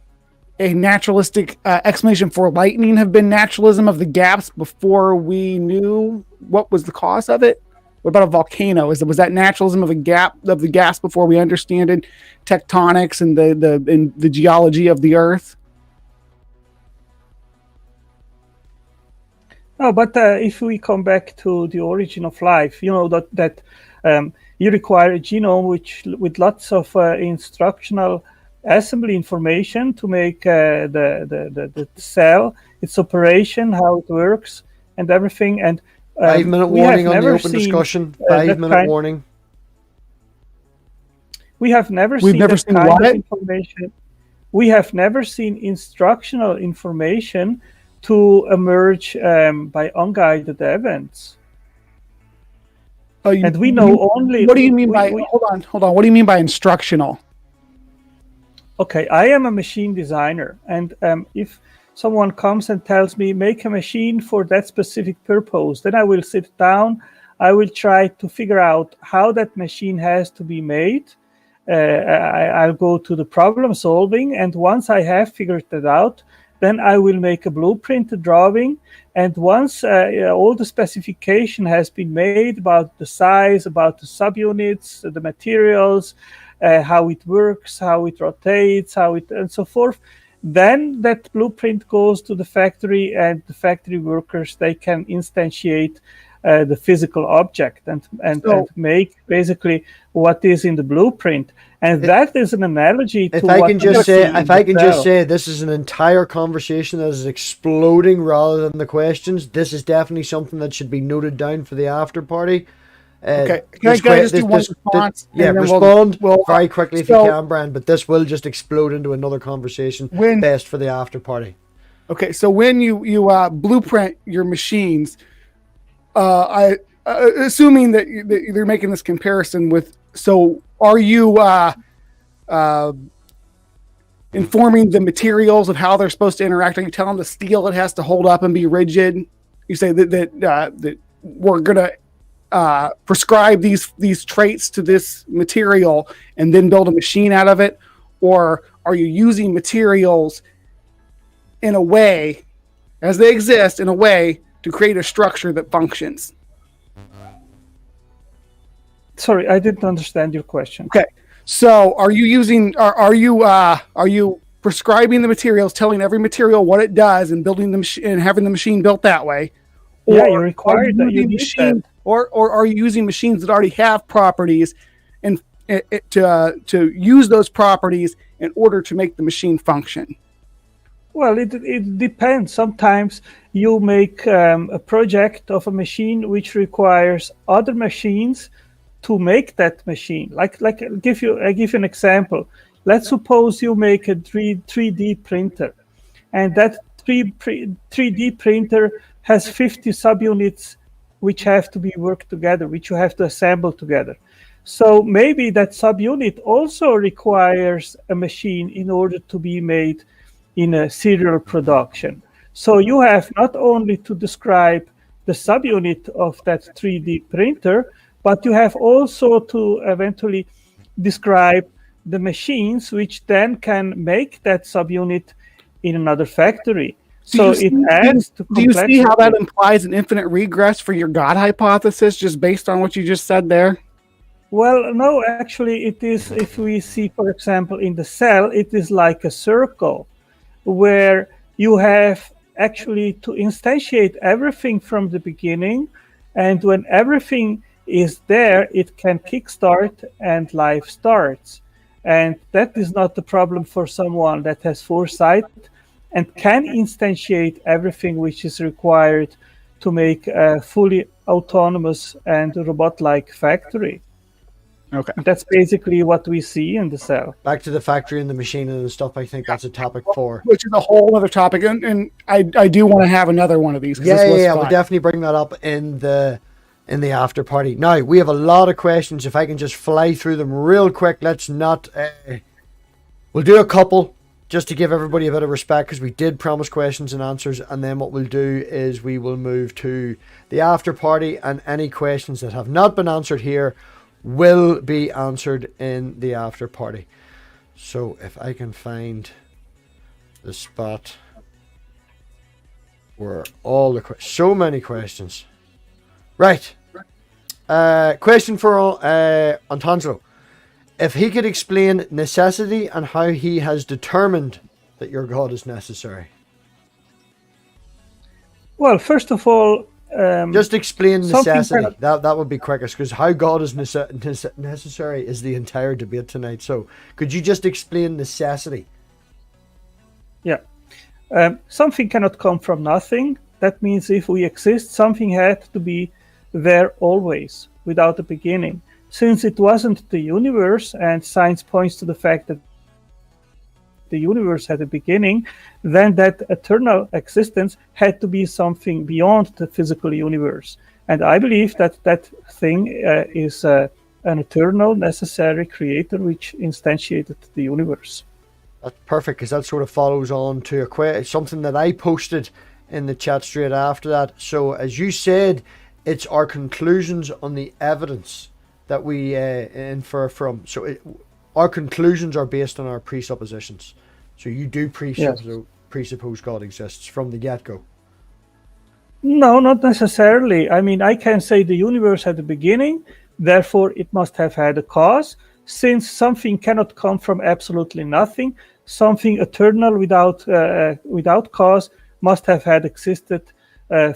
a naturalistic explanation for lightning have been naturalism of the gaps before we knew what was the cause of it? What about a volcano? Was that naturalism of the gas before we understood tectonics and the geology of the Earth? No, but if we come back to the origin of life, you know that you require a genome with lots of instructional assembly information to make the cell, its operation, how it works, and everything. And 5-minute warning on the open discussion. 5-minute warning. We have never seen that kind of information. We have never seen instructional information to emerge by unguided events. And we know only. What do you mean by? Hold on. What do you mean by instructional? Okay, I am a machine designer, and if someone comes and tells me make a machine for that specific purpose, then I will sit down. I will try to figure out how that machine has to be made. I'll go to the problem solving, and once I have figured that out, then I will make a blueprint, a drawing, and once all the specification has been made about the size, about the subunits, the materials, how it works, how it rotates, and so forth, then that blueprint goes to the factory, and the factory workers, they can instantiate the physical object and make basically what is in the blueprint. And that is an analogy to If I what can we just see say, in if I the can just cell. say, this is an entire conversation that is exploding rather than the questions. This is definitely something that should be noted down for the after party. Okay, can I just do one response? Yeah, and then respond we'll very quickly if you so can, Brian. But this will just explode into another conversation. When- Best for the after party. Okay, so when you blueprint your machines, I assuming that they're making this comparison with. So are you informing the materials of how they're supposed to interact? Are you telling the steel it has to hold up and be rigid? You say that we're gonna prescribe these traits to this material and then build a machine out of it, or are you using materials in a way, as they exist, in a way to create a structure that functions? Sorry, I didn't understand your question. Okay, so are you using? Are you prescribing the materials, telling every material what it does, and building the machine and having the machine built that way? Yeah, you're required that you using need machines, that. or are you using machines that already have properties, and to use those properties in order to make the machine function? Well, it depends. Sometimes you make a project of a machine which requires other machines to make that machine. Like I give you an example. Let's suppose you make a 3D printer, and that 3D printer has 50 subunits which have to be worked together, which you have to assemble together. So maybe that subunit also requires a machine in order to be made in a serial production. So you have not only to describe the subunit of that 3D printer, but you have also to eventually describe the machines which then can make that subunit in another factory. So it adds to complexity. Do you see how that implies an infinite regress for your God hypothesis, just based on what you just said there? Well, no, actually it is, if we see, for example, in the cell, it is like a circle where you have actually to instantiate everything from the beginning, and when everything is there, it can kickstart and life starts. And that is not the problem for someone that has foresight and can instantiate everything which is required to make a fully autonomous and robot-like factory. Okay. That's basically what we see in the cell. Back to the factory and the machine and the stuff. I think that's a topic for. Which is a whole other topic, and I do want to have another one of these. Yeah. We'll definitely bring that up in the after party. Now we have a lot of questions. If I can just fly through them real quick, let's not. We'll do a couple just to give everybody a bit of respect, because we did promise questions and answers, and then what we'll do is we will move to the after party, and any questions that have not been answered here will be answered in the after party. So if I can find the spot where all the so many questions. Right. Question for Antangelo. If he could explain necessity and how he has determined that your God is necessary. Well, first of all, just explain necessity. That would be quickest, because how God is necessary is the entire debate tonight. So could you just explain necessity? Yeah. Something cannot come from nothing. That means if we exist, something had to be there always, without a beginning. Since it wasn't the universe, and science points to the fact that the universe had a beginning, then that eternal existence had to be something beyond the physical universe. And I believe that that thing is an eternal, necessary creator which instantiated the universe. That's perfect, because that sort of follows on to something that I posted in the chat straight after that. So as you said, it's our conclusions on the evidence that we infer from. So our conclusions are based on our presuppositions. So you do presuppose God exists from the get-go. No, not necessarily. I mean, I can say the universe had a beginning, therefore it must have had a cause. Since something cannot come from absolutely nothing, something eternal without cause must have had existed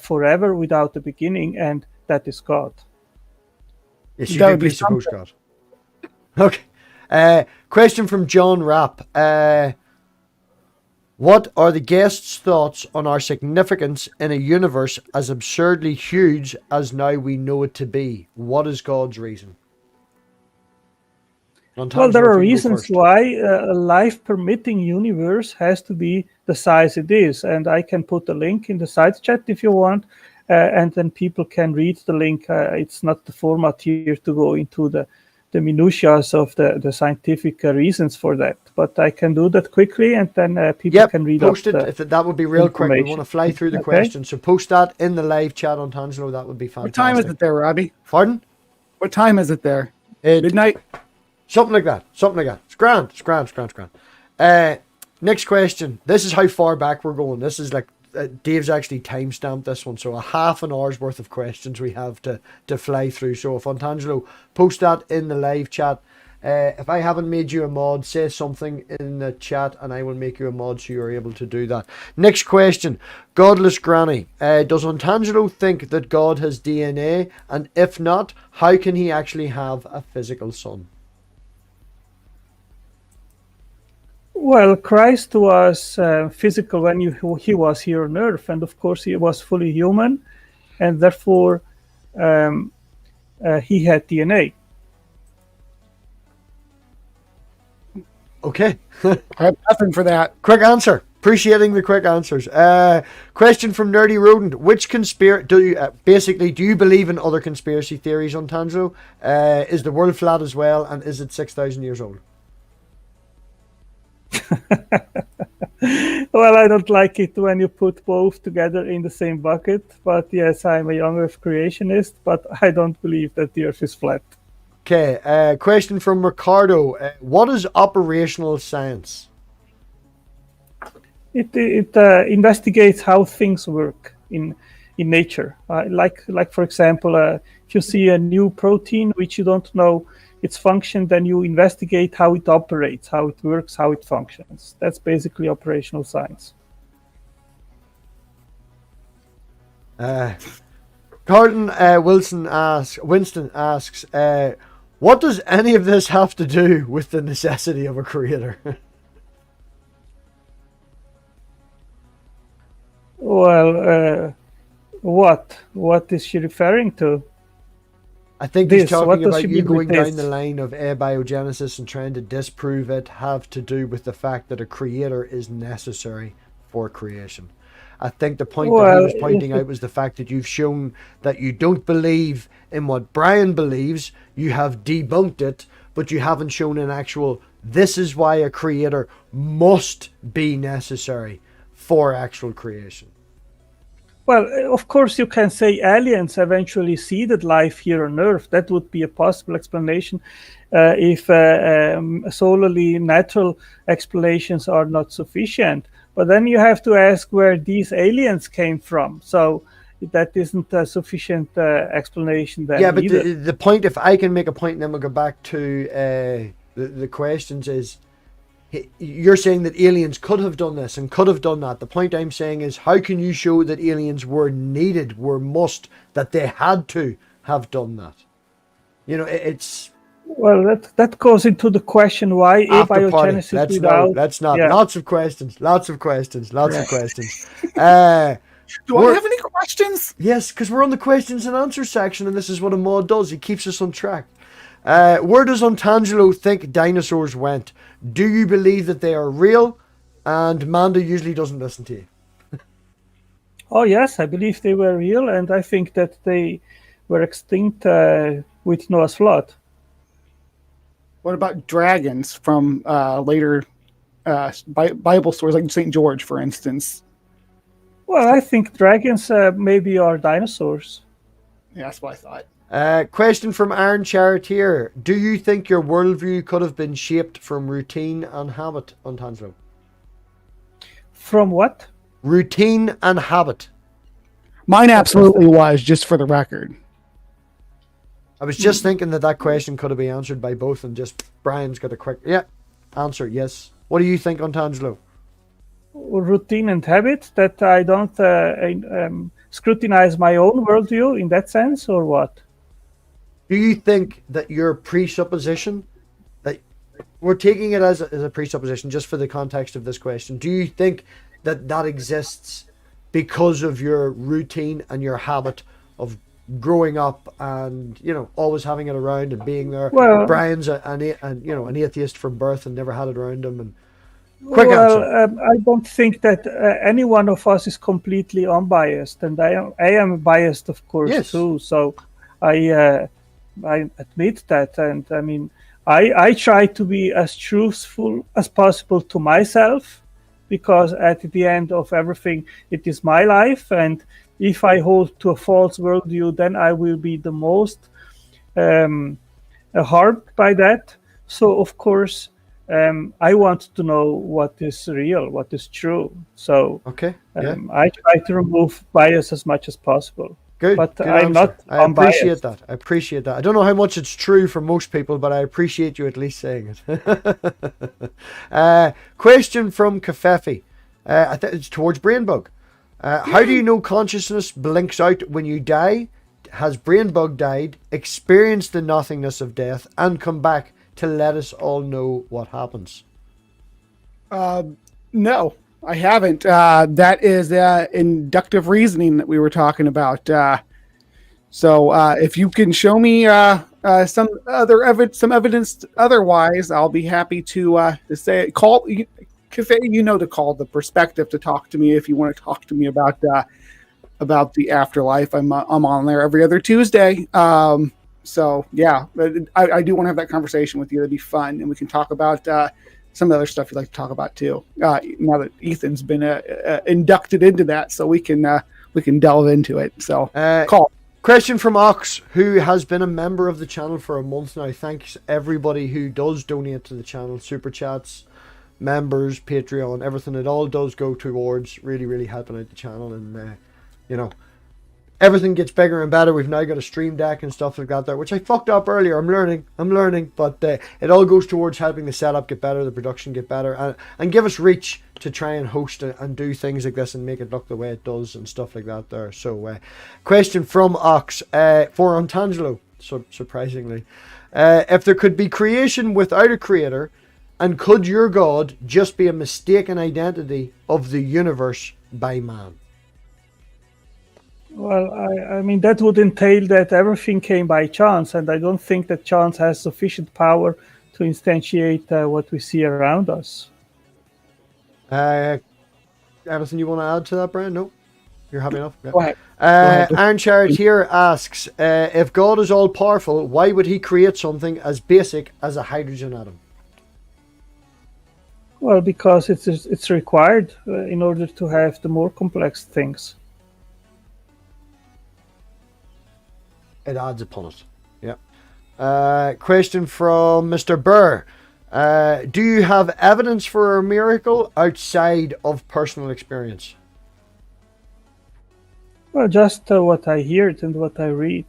forever without a beginning, and that is God. Yes, you do presuppose God. Okay. Question from John Rapp. What are the guests' thoughts on our significance in a universe as absurdly huge as now we know it to be? What is God's reason? Well, there are reasons why a life-permitting universe has to be the size it is, and I can put a link in the side chat if you want, and then people can read the link. It's not the format here to go into the minutiae of the scientific reasons for that, but I can do that quickly, and then people can read post it. If that would be real quick. We want to fly through the questions, so post that in the live chat on Tangelo. That would be fantastic. What time is it there, Robbie? Pardon? What time is it there? Midnight? Something like that. It's grand. Next question. This is how far back we're going. This is like Dave's actually timestamped this one, so a half an hour's worth of questions we have to fly through. So if Antangelo, post that in the live chat. If I haven't made you a mod, say something in the chat and I will make you a mod so you're able to do that. Next question. Godless Granny. Does Antangelo think that God has DNA? And if not, how can he actually have a physical son? Well, Christ was physical when he was here on earth, and of course he was fully human, and therefore he had DNA. Okay. I have nothing for that. Quick answer. Appreciating the quick answers. Question from Nerdy Rodent. Which basically, do you believe in other conspiracy theories on Tangelo? Is the world flat as well, and is it 6,000 years old? Well, I don't like it when you put both together in the same bucket, but yes, I'm a young earth creationist, but I don't believe that the earth is flat. Okay, question from Ricardo. What is operational science? It investigates how things work in nature. Like for example, if you see a new protein which you don't know its function, then you investigate how it operates, how it works, how it functions. That's basically operational science. Carlton Winston asks, what does any of this have to do with the necessity of a creator? Well, what is she referring to? I think he's talking about you going down the line of abiogenesis and trying to disprove it have to do with the fact that a creator is necessary for creation. I think the point that he was pointing out was the fact that you've shown that you don't believe in what Brian believes. You have debunked it, but you haven't shown an actual, this is why a creator must be necessary for actual creation. Well, of course, you can say aliens eventually seeded life here on Earth. That would be a possible explanation if solely natural explanations are not sufficient. But then you have to ask where these aliens came from. So that isn't a sufficient explanation then. Yeah, but either. the point, if I can make a point, and then we'll go back to the questions, is you're saying that aliens could have done this and could have done that. The point I'm saying is, how can you show that aliens were needed, were must, that they had to have done that? You know, it's... Well, that goes into the question why abiogenesis without... Let's not. Yeah. Lots of questions. Do I have any questions? Yes, because we're on the questions and answers section, and this is what a mod does. He keeps us on track. Where does Antangelo think dinosaurs went? Do you believe that they are real? And Manda usually doesn't listen to you. Oh, yes, I believe they were real, and I think that they were extinct with Noah's flood. What about dragons from later Bible stories, like St. George, for instance? Well, I think dragons maybe are dinosaurs. Yeah, that's what I thought. Question from Aaron Charitier. Do you think your worldview could have been shaped from routine and habit, Antangelo? From what? Routine and habit. Mine absolutely was, just for the record. I was just thinking that question could have been answered by both, and just Brian's got a quick answer. Yes. What do you think, Antangelo? Routine and habit, that I don't scrutinize my own worldview in that sense, or what? Do you think that your presupposition that we're taking it as a presupposition just for the context of this question. Do you think that exists because of your routine and your habit of growing up and always having it around and being there? Well, Brian's an atheist from birth and never had it around him. And quick answer. I don't think that any one of us is completely unbiased, and I am biased, of course, Yes. too. So I admit that, and I mean, I try to be as truthful as possible to myself, because at the end of everything, it is my life, and if I hold to a false worldview, then I will be the most harmed by that. So, of course, I want to know what is real, what is true. So Okay. Yeah. I try to remove bias as much as possible. Good. But good I'm answer. not I appreciate unbiased. that. I appreciate that. I don't know how much it's true for most people, but I appreciate you at least saying it. Question from Kafefi. I think it's towards Brainbug. How do you know consciousness blinks out when you die? Has Brainbug died, experienced the nothingness of death, and come back to let us all know what happens? No, I haven't. That is inductive reasoning that we were talking about. So if you can show me some evidence otherwise, I'll be happy to say call. Cafe, to call the perspective to talk to me if you want to talk to me about the afterlife. I'm on there every other Tuesday. So yeah, I do want to have that conversation with you. It'd be fun, and we can talk about some of the other stuff you'd like to talk about too. Now that Ethan's been inducted into that, so we can delve into it. So call. Question from Ox, who has been a member of the channel for a month now. Thanks everybody who does donate to the channel, super chats, members, Patreon, everything. It all does go towards really, really helping out the channel, and everything gets bigger and better. We've now got a stream deck and stuff like that there, which I fucked up earlier. I'm learning, but it all goes towards helping the setup get better, the production get better, and give us reach to try and host and do things like this and make it look the way it does and stuff like that there. So question from Ox for Antangelo, surprisingly. If there could be creation without a creator, and could your God just be a mistaken identity of the universe by man? Well, I mean, that would entail that everything came by chance, and I don't think that chance has sufficient power to instantiate what we see around us. Anything you want to add to that, Brian? No? You're happy enough? Yeah. Go ahead. Aaron Charioteer asks, if God is all-powerful, why would he create something as basic as a hydrogen atom? Well, because it's required in order to have the more complex things. It adds upon it. Yeah. Question from Mr. Burr. Do you have evidence for a miracle outside of personal experience? Well, just what I hear and what I read.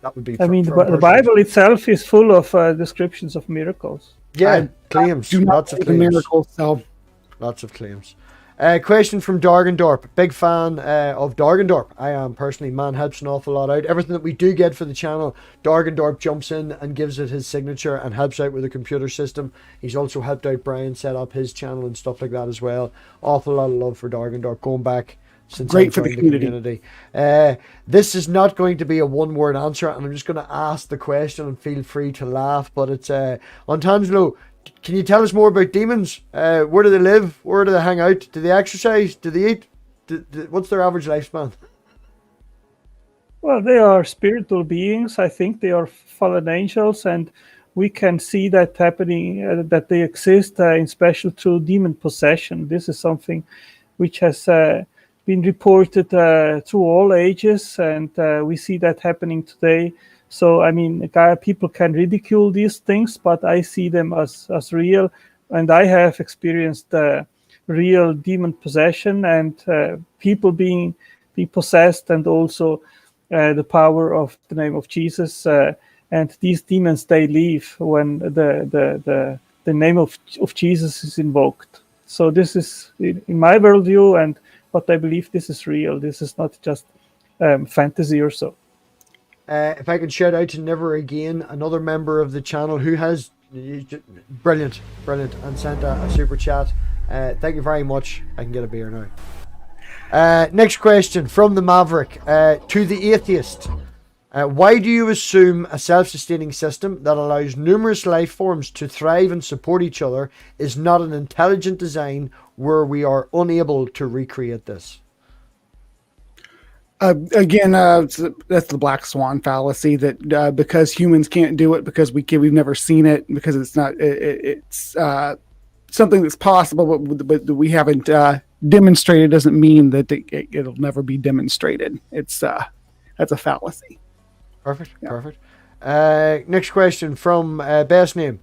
That would be. I mean, the Bible itself is full of descriptions of miracles. Yeah, claims. Do not Lots of the claims. miracle. So Lots of claims. Question from Dargendorp. Big fan of Dargendorp. I am personally. Man helps an awful lot out. Everything that we do get for the channel, Dargendorp jumps in and gives it his signature and helps out with the computer system. He's also helped out Brian set up his channel and stuff like that as well. Awful lot of love for Dargendorp going back since Great for the community. This is not going to be a one-word answer, and I'm just going to ask the question and feel free to laugh. But it's Antangelo. Can you tell us more about demons? Where do they live? Where do they hang out? Do they exercise? Do they eat? What's their average lifespan? Well, they are spiritual beings. I think they are fallen angels, and we can see that happening, that they exist, especially through demon possession. This is something which has been reported through all ages, and we see that happening today. So, I mean, people can ridicule these things, but I see them as real, and I have experienced real demon possession and people being possessed, and also the power of the name of Jesus. And these demons, they leave when the name of Jesus is invoked. So this is, in my worldview, and what I believe, this is real. This is not just fantasy or so. If I could shout out to Never Again, another member of the channel who has brilliant, and sent a super chat. Thank you very much. I can get a beer now. Next question from the Maverick to the atheist. Why do you assume a self-sustaining system that allows numerous life forms to thrive and support each other is not an intelligent design where we are unable to recreate this? Again, that's the black swan fallacy that because humans can't do it because we've never seen it, because it's not it's something that's possible, but we haven't demonstrated doesn't mean that it'll never be demonstrated. That's a fallacy. Perfect. Yeah. Perfect. Next question from Best Name.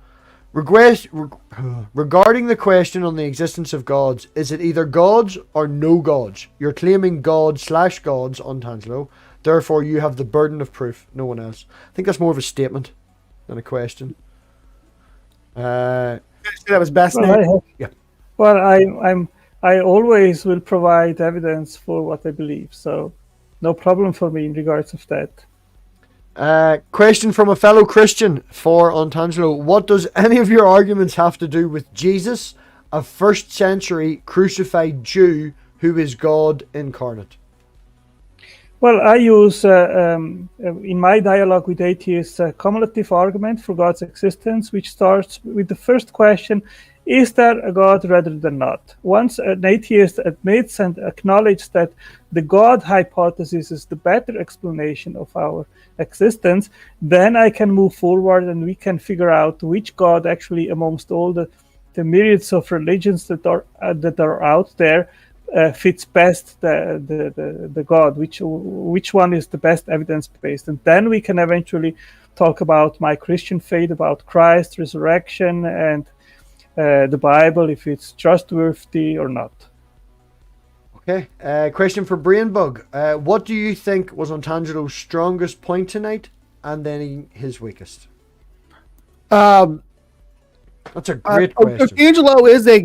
Regarding the question on the existence of gods, is it either gods or no gods? You're claiming God/gods on Tangelo. Therefore, you have the burden of proof. No one else. I think that's more of a statement than a question. That was Best Well, Name. Yeah. Well, I always will provide evidence for what I believe, so no problem for me in regards of that. Question from a fellow Christian for Ontangelo. What does any of your arguments have to do with Jesus, a 1st century crucified Jew who is God incarnate? Well, I use, in my dialogue with atheists, a cumulative argument for God's existence, which starts with the first question, is there a God rather than not? Once an atheist admits and acknowledges that the God hypothesis is the better explanation of our existence, then I can move forward and we can figure out which God actually amongst all the myriads of religions that are out there fits best the God, which one is the best evidence-based. And then we can eventually talk about my Christian faith, about Christ, resurrection, and the Bible, if it's trustworthy or not. Okay. Question for Brainbug. What do you think was Ontangelo's strongest point tonight, and then his weakest? That's a great question. Angelo is a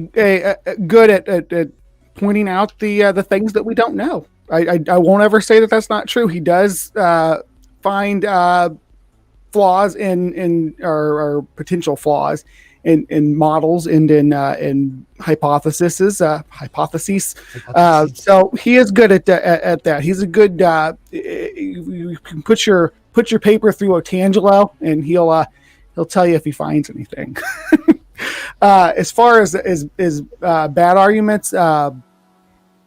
good at pointing out the things that we don't know. I won't ever say that that's not true. He does find flaws in or potential flaws in models and in hypotheses. So he is good at that. He's a good. You can put your paper through Otangelo, and he'll tell you if he finds anything. As far as bad arguments, and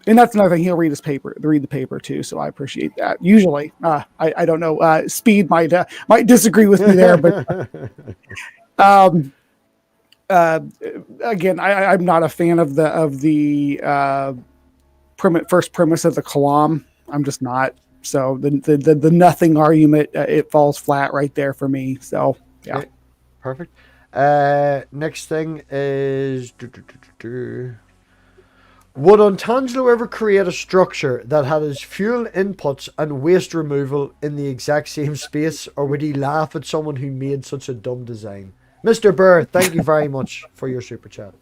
that's another thing. He'll read the paper too. So I appreciate that. Usually, I don't know. Speed might disagree with me there, but. Again, I'm not a fan of the first premise of the Kalam. I'm just not. So the nothing argument, it falls flat right there for me. So yeah, okay. Perfect. Next thing is, would Ontangelo ever create a structure that had his fuel inputs and waste removal in the exact same space, or would he laugh at someone who made such a dumb design? Mr. Burr, thank you very much for your super chat.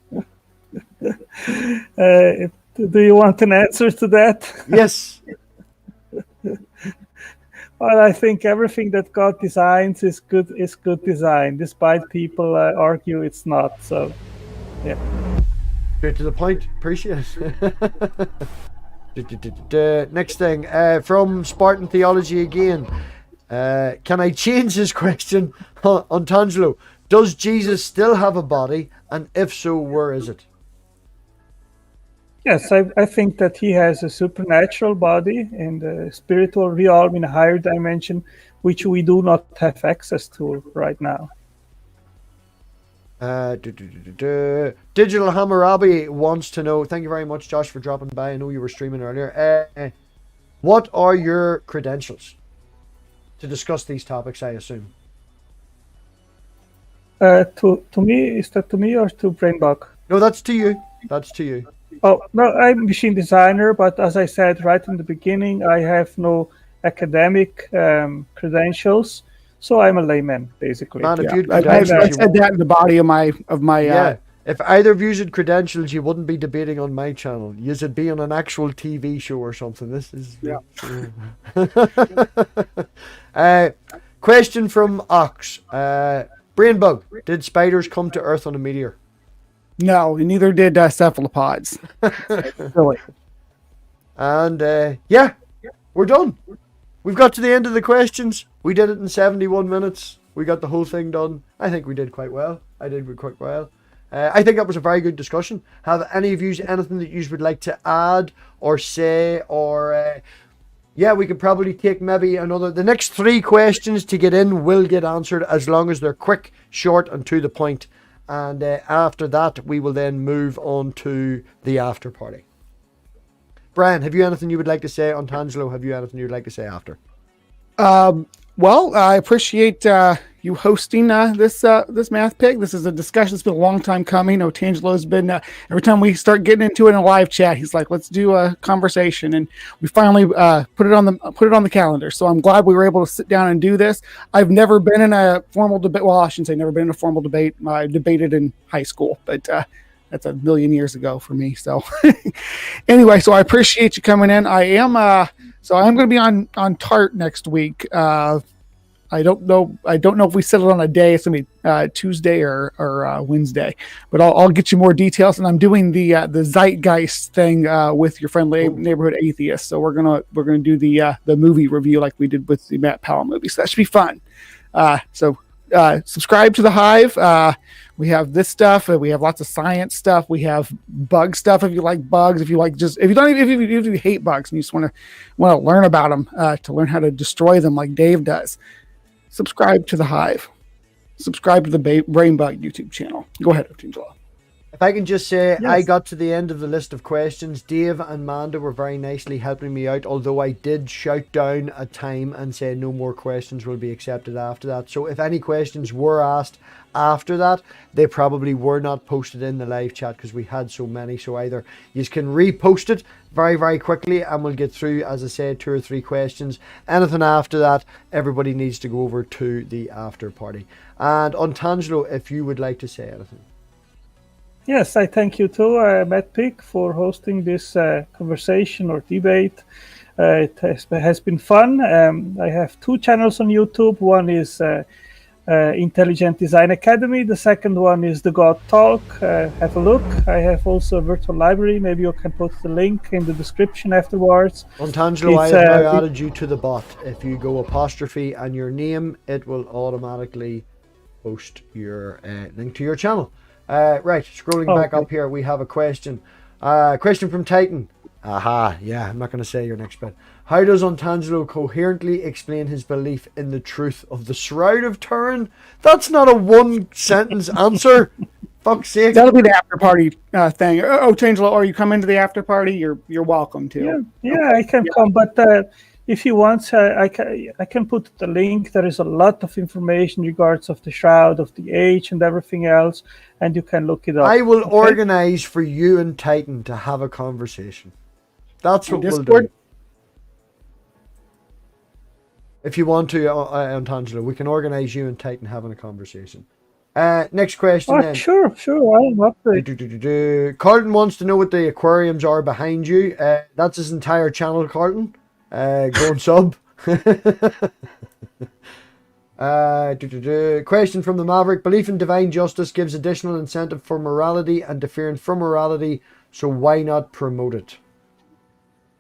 Do you want an answer to that? Yes. Well, I think everything that God designs is good design, despite people argue it's not. So, yeah. Straight to the point. Appreciate it. Next thing, from Spartan Theology again. Can I change his question on Tangelo? Does Jesus still have a body? And if so, where is it? Yes, I think that he has a supernatural body in the spiritual realm in a higher dimension, which we do not have access to right now. Digital Hammurabi wants to know, thank you very much, Josh, for dropping by. I know you were streaming earlier. What are your credentials to discuss these topics, I assume? To me, is that to me or to Brainbug? No, that's to you. That's to you. Oh, no, I'm a machine designer, but as I said right in the beginning, I have no academic credentials, so I'm a layman, basically. Man, if I said that in the body of my yeah. If either of you had credentials, you wouldn't be debating on my channel. You'd be on an actual TV show or something. This is... Yeah. Question from Ox. Brainbug, did spiders come to Earth on a meteor? No, and neither did cephalopods. Really. And yeah, we're done. We've got to the end of the questions. We did it in 71 minutes. We got the whole thing done. I think we did quite well. I did quite well. I think that was a very good discussion. Have any of you anything that you would like to add or say, or yeah, we could probably take maybe another... The next 3 questions to get in will get answered as long as they're quick, short, and to the point. And after that, we will then move on to the after party. Brian, have you anything you would like to say on Tangelo? Have you anything you would like to say after? Well, I appreciate you hosting this Math Pig. This is a discussion that's been a long time coming. Tangelo's been every time we start getting into it in a live chat, he's like, "Let's do a conversation," and we finally put it on the calendar. So I'm glad we were able to sit down and do this. I've never been in a formal debate. Well, I shouldn't say never been in a formal debate. I debated in high school, but that's a million years ago for me. So anyway, so I appreciate you coming in. I'm going to be on Tart next week. I don't know if we settled on a day. It's going to be Tuesday or Wednesday, but I'll get you more details. And I'm doing the Zeitgeist thing with your friendly neighborhood atheist. So we're gonna do the movie review like we did with the Matt Powell movie. So that should be fun. So subscribe to the Hive. We have this stuff. We have lots of science stuff. We have bug stuff. If you like bugs, if you hate bugs and you just want to learn about them, to learn how to destroy them like Dave does, subscribe to the Hive. Subscribe to the Brainbug YouTube channel. Go ahead, Angela. If I can just say, Yes. I got to the end of the list of questions. Dave and Manda were very nicely helping me out, although I did shout down a time and say no more questions will be accepted after that. So if any questions were asked after that, they probably were not posted in the live chat because we had so many. So either you can repost it very, very quickly and we'll get through, as I said, 2 or 3 questions. Anything after that, everybody needs to go over to the after party. And on Tangelo, if you would like to say anything. Yes, I thank you too, Matt Pick, for hosting this conversation or debate. It has been fun. I have 2 channels on YouTube. One is Intelligent Design Academy. The second one is The God Talk. Have a look. I have also a virtual library. Maybe you can put the link in the description afterwards. On Tangelo, I have now added you to the bot. If you go apostrophe and your name, it will automatically post your link to your channel. Right, scrolling back up here, we have a question. Question from Titan. Aha, yeah, I'm not going to say your next bit. How does Ontangelo coherently explain his belief in the truth of the Shroud of Turin? That's not a one-sentence answer. Fuck's sake. That'll be the after party thing. Tangelo, are you coming to the after party? You're welcome to. Yeah, I can come, but if you want, I can put the link. There is a lot of information regards of the Shroud, of the age, and everything else, and you can look it up. I will organize for you and Titan to have a conversation. That's what we'll do. If you want to, Ontangelo, we can organize you and Titan having a conversation. Next question then. Sure. I'm up for it. Carlton wants to know what the aquariums are behind you. That's his entire channel, Carlton. Go and sub. Question from the Maverick. Belief in divine justice gives additional incentive for morality and deference from morality, so why not promote it?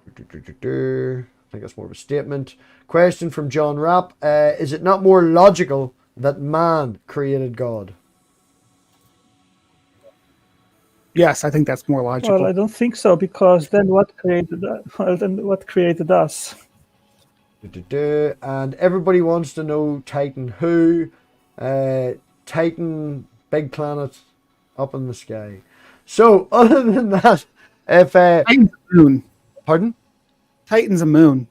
I think that's more of a statement. Question from John Rapp. Is it not more logical that man created God? Yes, I think that's more logical. Well, I don't think so, because then what created us? And everybody wants to know Titan who. Titan, big planet up in the sky. So, other than that, if... Titan's a moon. Pardon? Titan's a moon.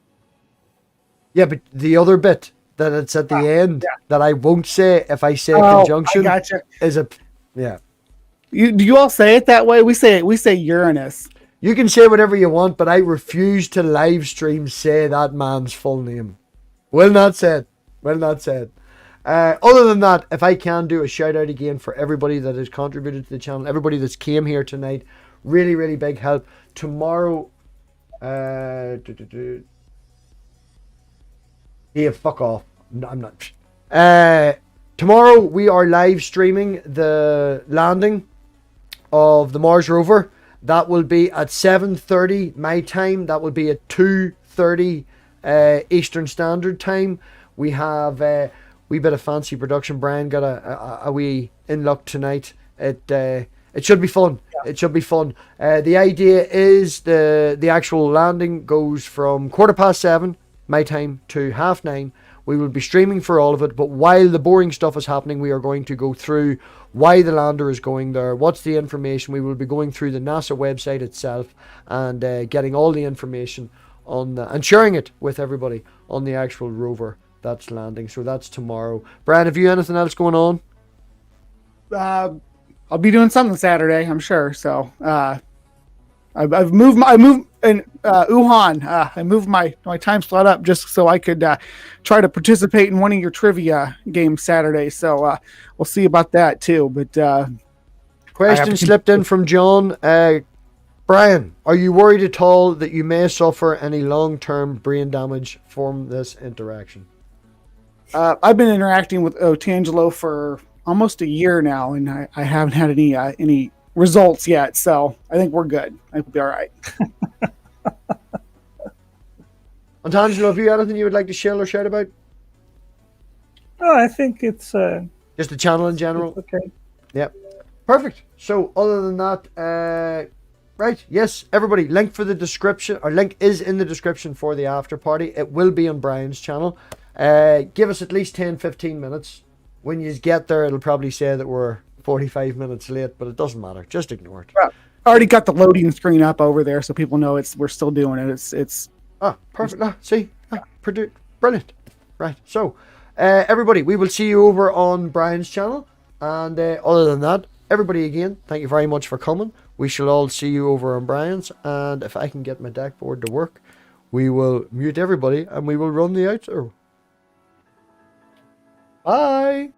Yeah, but the other bit that it's at the end that I won't say if I say conjunction is a... Yeah. Do you all say it that way? We say Uranus. You can say whatever you want, but I refuse to live stream say that man's full name. Will not say it. Other than that, if I can do a shout out again for everybody that has contributed to the channel, everybody that's came here tonight, really, really big help. Tomorrow, yeah, fuck off. No, I'm not. Tomorrow we are live streaming the landing of the Mars rover. That will be at 7:30 my time. That will be at 2:30 Eastern Standard Time. We have a wee bit of fancy production. Brian got a wee in luck tonight. It should be fun. Yeah. It should be fun. The idea is the actual landing goes from 7:15 my time to 9:30. We will be streaming for all of it, but while the boring stuff is happening, we are going to go through why the lander is going there, what's the information. We will be going through the NASA website itself and getting all the information on and sharing it with everybody on the actual rover that's landing. So that's tomorrow. Brian, have you anything else going on? I'll be doing something Saturday, I'm sure. So I moved in Wuhan. I moved my time slot up just so I could try to participate in one of your trivia games Saturday. So we'll see about that too. But question slipped in from John. Brian, are you worried at all that you may suffer any long-term brain damage from this interaction? I've been interacting with Otangelo for almost a year now, and I haven't had any results yet. So I think we're good. I think we'll be all right. Otangelo, have you anything you would like to share or shout about? No, I think it's just the channel in general. Okay. Yep. Perfect. So other than that, right, yes, everybody, link for the description, or link is in the description for the after party. It will be on Brian's channel. Give us at least 10-15 minutes. When you get there, it'll probably say that we're 45 minutes late, but it doesn't matter. Just ignore it. Well, I already got the loading screen up over there, so people know we're still doing it. It's perfect. See, brilliant. Right. So, everybody, we will see you over on Brian's channel. And other than that, everybody, again, thank you very much for coming. We shall all see you over on Brian's. And if I can get my deck board to work, we will mute everybody and we will run the outro. Bye.